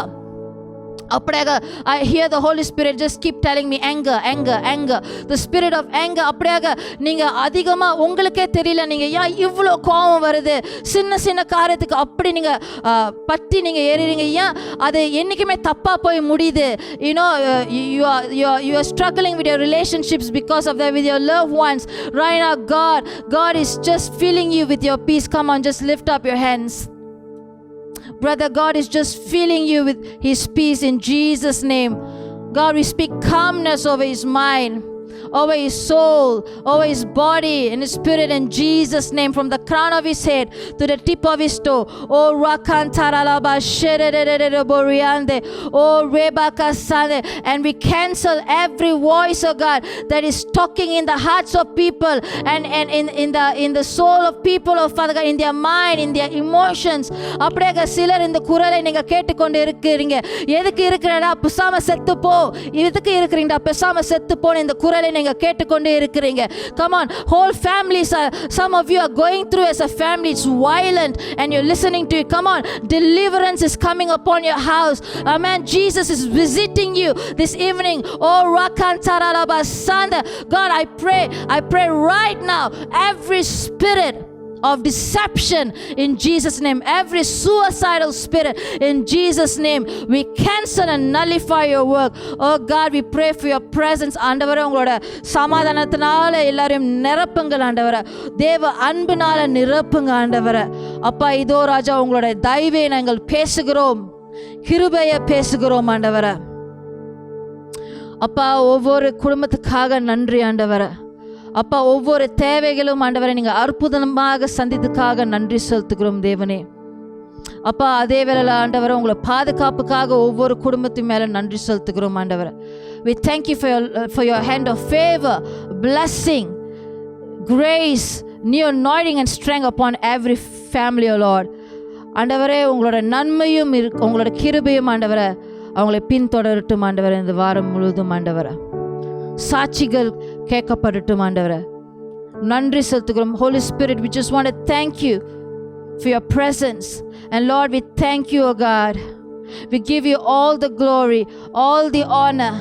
அப்படியாக I hear the Holy Spirit just keep telling me anger. The spirit of anger. அப்படியாக நீங்க அதிகமா உங்களுக்கே தெரியல, நீங்க ஏன் இவ்வளோ கோபம் வருது, சின்ன காரியத்துக்கு அப்படி நீங்க பற்றி நீங்க ஏறிறீங்க, ஏன் அது என்னைக்குமே தப்பா போய் முடியுது. You know, you are struggling with your relationships because of that, with your loved ones. Right now, God is just filling you with your peace. Come on, just lift up your hands. Brother, God is just filling you with his peace in Jesus' name. God, we speak calmness over his mind, over his soul, over his body and his spirit in Jesus' name, from the crown of his head to the tip of his toe. Oh rakantaralaba shererereroboriande, oh rebakasande, and we cancel every voice, oh God, that is talking in the hearts of people and in the soul of people, oh Father God, in their mind, in their emotions. அப்படியே சிலர் இந்த குரலை நீங்க கேட்டுக்கொண்டு இருக்கிறீங்க. எதுக்கு இருக்கிறடா பேசாம செத்து போ, எதுக்கு இருக்கிறீங்கடா பேசாம செத்து போன்னு இந்த குரலை நீங்க கேட்டுக்கொண்டே இருக்கிறீங்க. Come on, whole families are, some of you are going through as a family, it's violent and you're listening to it. Come on, deliverance is coming upon your house. Amen. Jesus is visiting you this evening. Oh rakantaralaba sanda. God, I pray right now, every spirit of deception in Jesus' name, every suicidal spirit in Jesus' name, we cancel and nullify your work. Oh God, we pray for your presence. ஆண்டவரே, உங்களோட சமாதானத்தினால எல்லாரையும் நிரப்புங்கள் ஆண்டவரே, தேவ அன்பினால நிரப்புங்க ஆண்டவரே. அப்பா, இதோ ராஜா, உங்களோட தயவை நாங்கள் பேசுகிறோம், கிருபையை பேசுகிறோம் ஆண்டவரே. அப்பா, ஒவ்வொரு குடும்பத்துக்காக நன்றி ஆண்டவரே. அப்பா ஒவ்வொரு தேவைகளும் ஆண்டவரை நீங்கள் அற்புதமாக சந்தித்துக்காக நன்றி செலுத்துகிறோம் தேவனே. அப்பா அதே வேளையில் ஆண்டவரை உங்களை பாதுகாப்புக்காக ஒவ்வொரு குடும்பத்தின் மேலே நன்றி செலுத்துகிறோம் ஆண்டவரை. We thank you for your hand of favor, blessing, grace, new anointing and strength upon every family, O Lord. ஆண்டவரே உங்களோட நன்மையும் உங்களோட கிருபையும் ஆண்டவரை அவங்களை பின்தொடரட்டும் ஆண்டவரை. இந்த வாரம் முழுவதும் ஆண்டவரை சாட்சிகள் கேட்கப்படட்டும் ஆண்டவரை. நன்றி செலுத்துகிறோம். Holy Spirit, we just want to thank you for your presence. And Lord, we thank you, O God. We give you all the glory, all the honor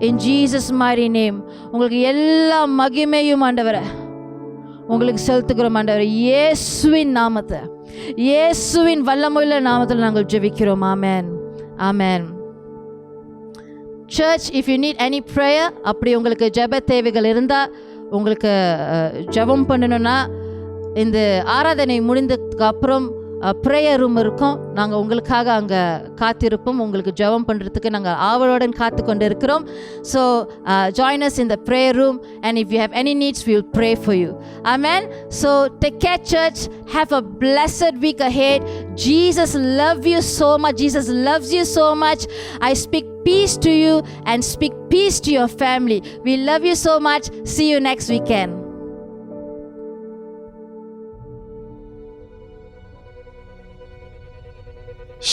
in Jesus' mighty name. உங்களுக்கு எல்லா மகிமையும் ஆண்டவரே உங்களுக்கு செலுத்துகிறோம் ஆண்டவரே. இயேசுவின் நாமத்தை, இயேசுவின் வல்லமையுள்ள நாமத்தில் நாங்கள் ஜெபிக்கிறோம். Amen, amen. Church, if you need any prayer, அப்படி உங்களுக்கு ஜெப தேவைகள் இருந்தால், உங்களுக்கு ஜெபம் பண்ணணும்னா, இந்த ஆராதனை முடிந்ததுக்கு அப்புறம் ப்ரேயர் ரூம் இருக்கும். நாங்கள் உங்களுக்காக அங்கே காத்திருப்போம். உங்களுக்கு ஜெபம் பண்ணுறதுக்கு நாங்கள் ஆவலுடன் காத்து கொண்டு இருக்கிறோம். So join us in the prayer room, and if you have any needs, we will pray for you. Amen. So take care, church. Have a blessed week ahead. Jesus loves you so much. Jesus loves you so much. I speak peace to you and speak peace to your family. We love you so much. See you next weekend.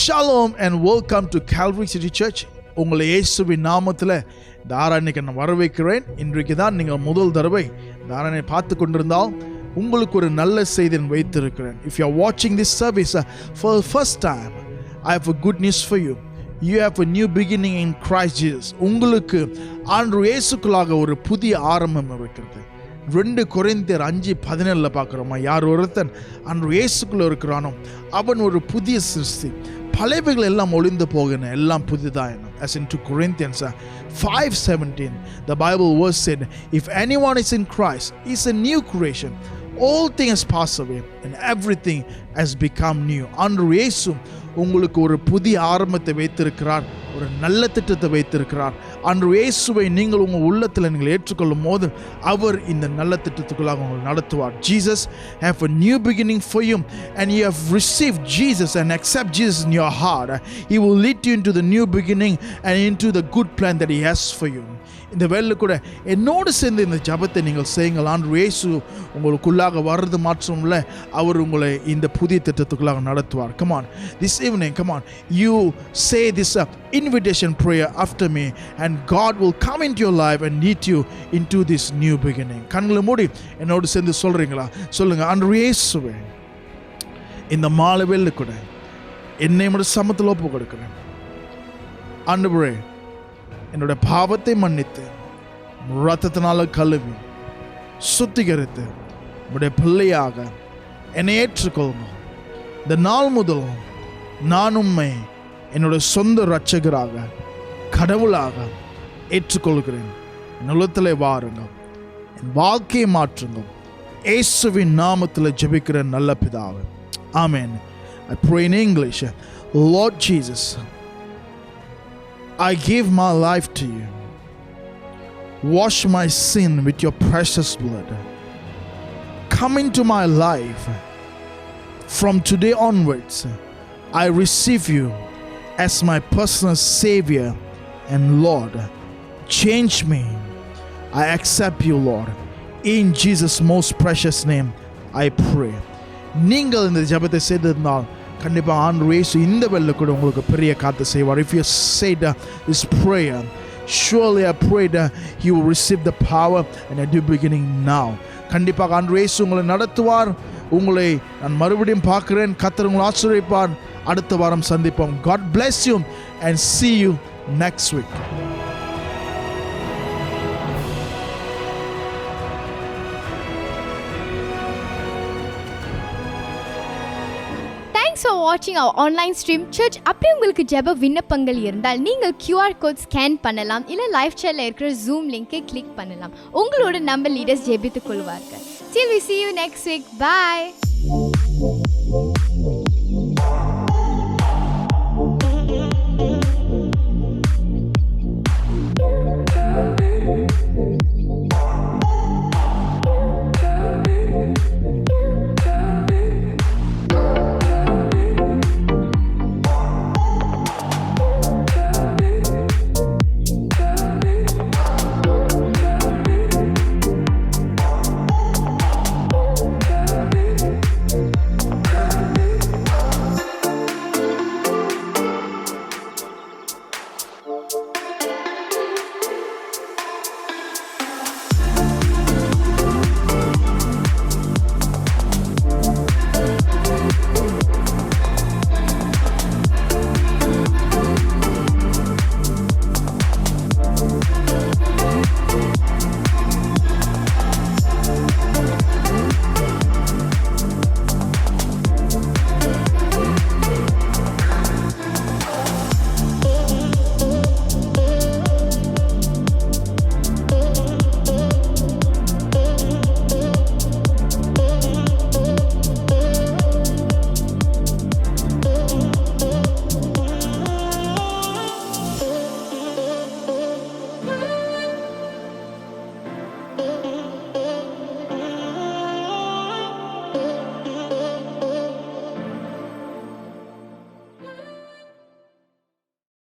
Shalom and welcome to Calvary City Church. உங்களை இயேசுவின் நாமத்தில் இந்த ஆராதனைக்கு நான் வரவேற்கிறேன். இன்றைக்கு தான் நீங்கள் முதல் தடவை இந்த ஆராதனை பார்த்து கொண்டிருந்தால் உங்களுக்கு ஒரு நல்ல செய்தி வைத்திருக்கிறேன். If you are watching this service for the first time, I have a good news for you. You have a new beginning in Christ Jesus. உங்களுக்கு ஆண்டவர் இயேசுக்குள்ளாக ஒரு புதிய ஆரம்பம் இருக்கிறது. 2 கொரிந்தியர் 5:17 பார்க்குறோமா, யார் ஒருத்தன் ஆண்டவர் இயேசுக்குள்ள இருக்கிறானோ அவன் ஒரு புதிய சிருஷ்டி, பழையவைகள் எல்லாம் ஒளிந்து போகின, எல்லாம் புதிதாயின. As in 2 Corinthians 5:17, the Bible verse said, if anyone is in Christ, he is a new creation. All things has passed away and everything has become new. ஆண்டவர் இயேசு உங்களுக்கு ஒரு புதிய ஆரம்பத்தை வைத்திருக்கிறார், ஒரு நல்ல திட்டத்தை வைத்திருக்கிறார். ஆண்டவர் இயேசுவை நீங்கள் உங்கள் உள்ளத்தில் நீங்கள் ஏற்றுக்கொள்ளும் போது அவர் இந்த நல்ல திட்டத்துக்குள்ளாக உங்களை நடத்துவார். Jesus have a new beginning for you, and you have received Jesus and accept Jesus in your heart. He will lead you into the new beginning and into the good plan that he has for you. இந்த வேளையில் கூட என்னோடு சேர்ந்து இந்த ஜபத்தை நீங்கள் செய்யுங்கள். ஆண்டவர் இயேசு உங்களுக்குள்ளாக வர்றது மாற்றம் இல்லை, அவர் உங்களை இந்த புதிய திட்டத்துக்குள்ளாக நடத்துவார். Come on, this evening, come on, you say this invitation prayer after me, and God will come into your life and lead you into this new beginning. கண்களை மூடி என்னோடு சேர்ந்து சொல்றீங்களா? சொல்லுங்க. ஆண்டவர் இயேசுவே, இந்த மாலை வேளையில் கூட என்னை மட்டும் சமத்தில் ஒப்பு கொடுக்கிறேன். ஆண்டவரே, என்னோட பாவத்தை மன்னித்து ரத்தத்தினால கழுவி சுத்திகரித்து உடைய பிள்ளையாக என்னை ஏற்றுக்கொள்ளுங்க. இந்த நாள் முதல் நான் உம்மை என்னோட சொந்த இரட்சகராக கடவுளாக ஏற்றுக்கொள்கிறேன். என் உள்ளத்தில் வாருங்க, என் வாழ்க்கையை மாற்றுங்க. இயேசுவின் நாமத்தில் ஜெபிக்கிற நல்ல பிதாவே, ஆமென். I pray in English. Lord Jesus, I give my life to you. Wash my sin with your precious blood. Come into my life. From today onwards, I receive you as my personal Savior and Lord. Change me. I accept you, Lord. In Jesus' most precious name, I pray. நீங்கள் இந்த ஜெபத்தை செய்திருந்தால் கண்டிப்பாக ஆண்டவர் இயேசு இந்த வேளையில கூட உங்களுக்கு பெரிய காத்து செய்வார். If you said this prayer, surely I pray that you will receive the power and a new beginning now. கண்டிப்பாக ஆண்டவர் இயேசு உங்களை நடத்துவார். உங்களை நான் மறுபடியும் பார்க்கிறேன். கர்த்தர் உங்களை ஆசீர்வதிப்பார். அடுத்த வாரம் சந்திப்போம். God bless you and see you next week. Thanks for watching our online stream. Church, அப்படி உங்களுக்கு ஜெப விண்ணப்பங்கள் இருந்தால் நீங்கள் QR கோட் ஸ்கேன் பண்ணலாம், இல்லை லைவ் சேனல்ல இருக்கிற Zoom லிங்கை கிளிக் பண்ணலாம். உங்களோட நம்ம லீடர்ஸ் ஜெபித்துக் கொள்வார்கள். Till we see you next week. Bye.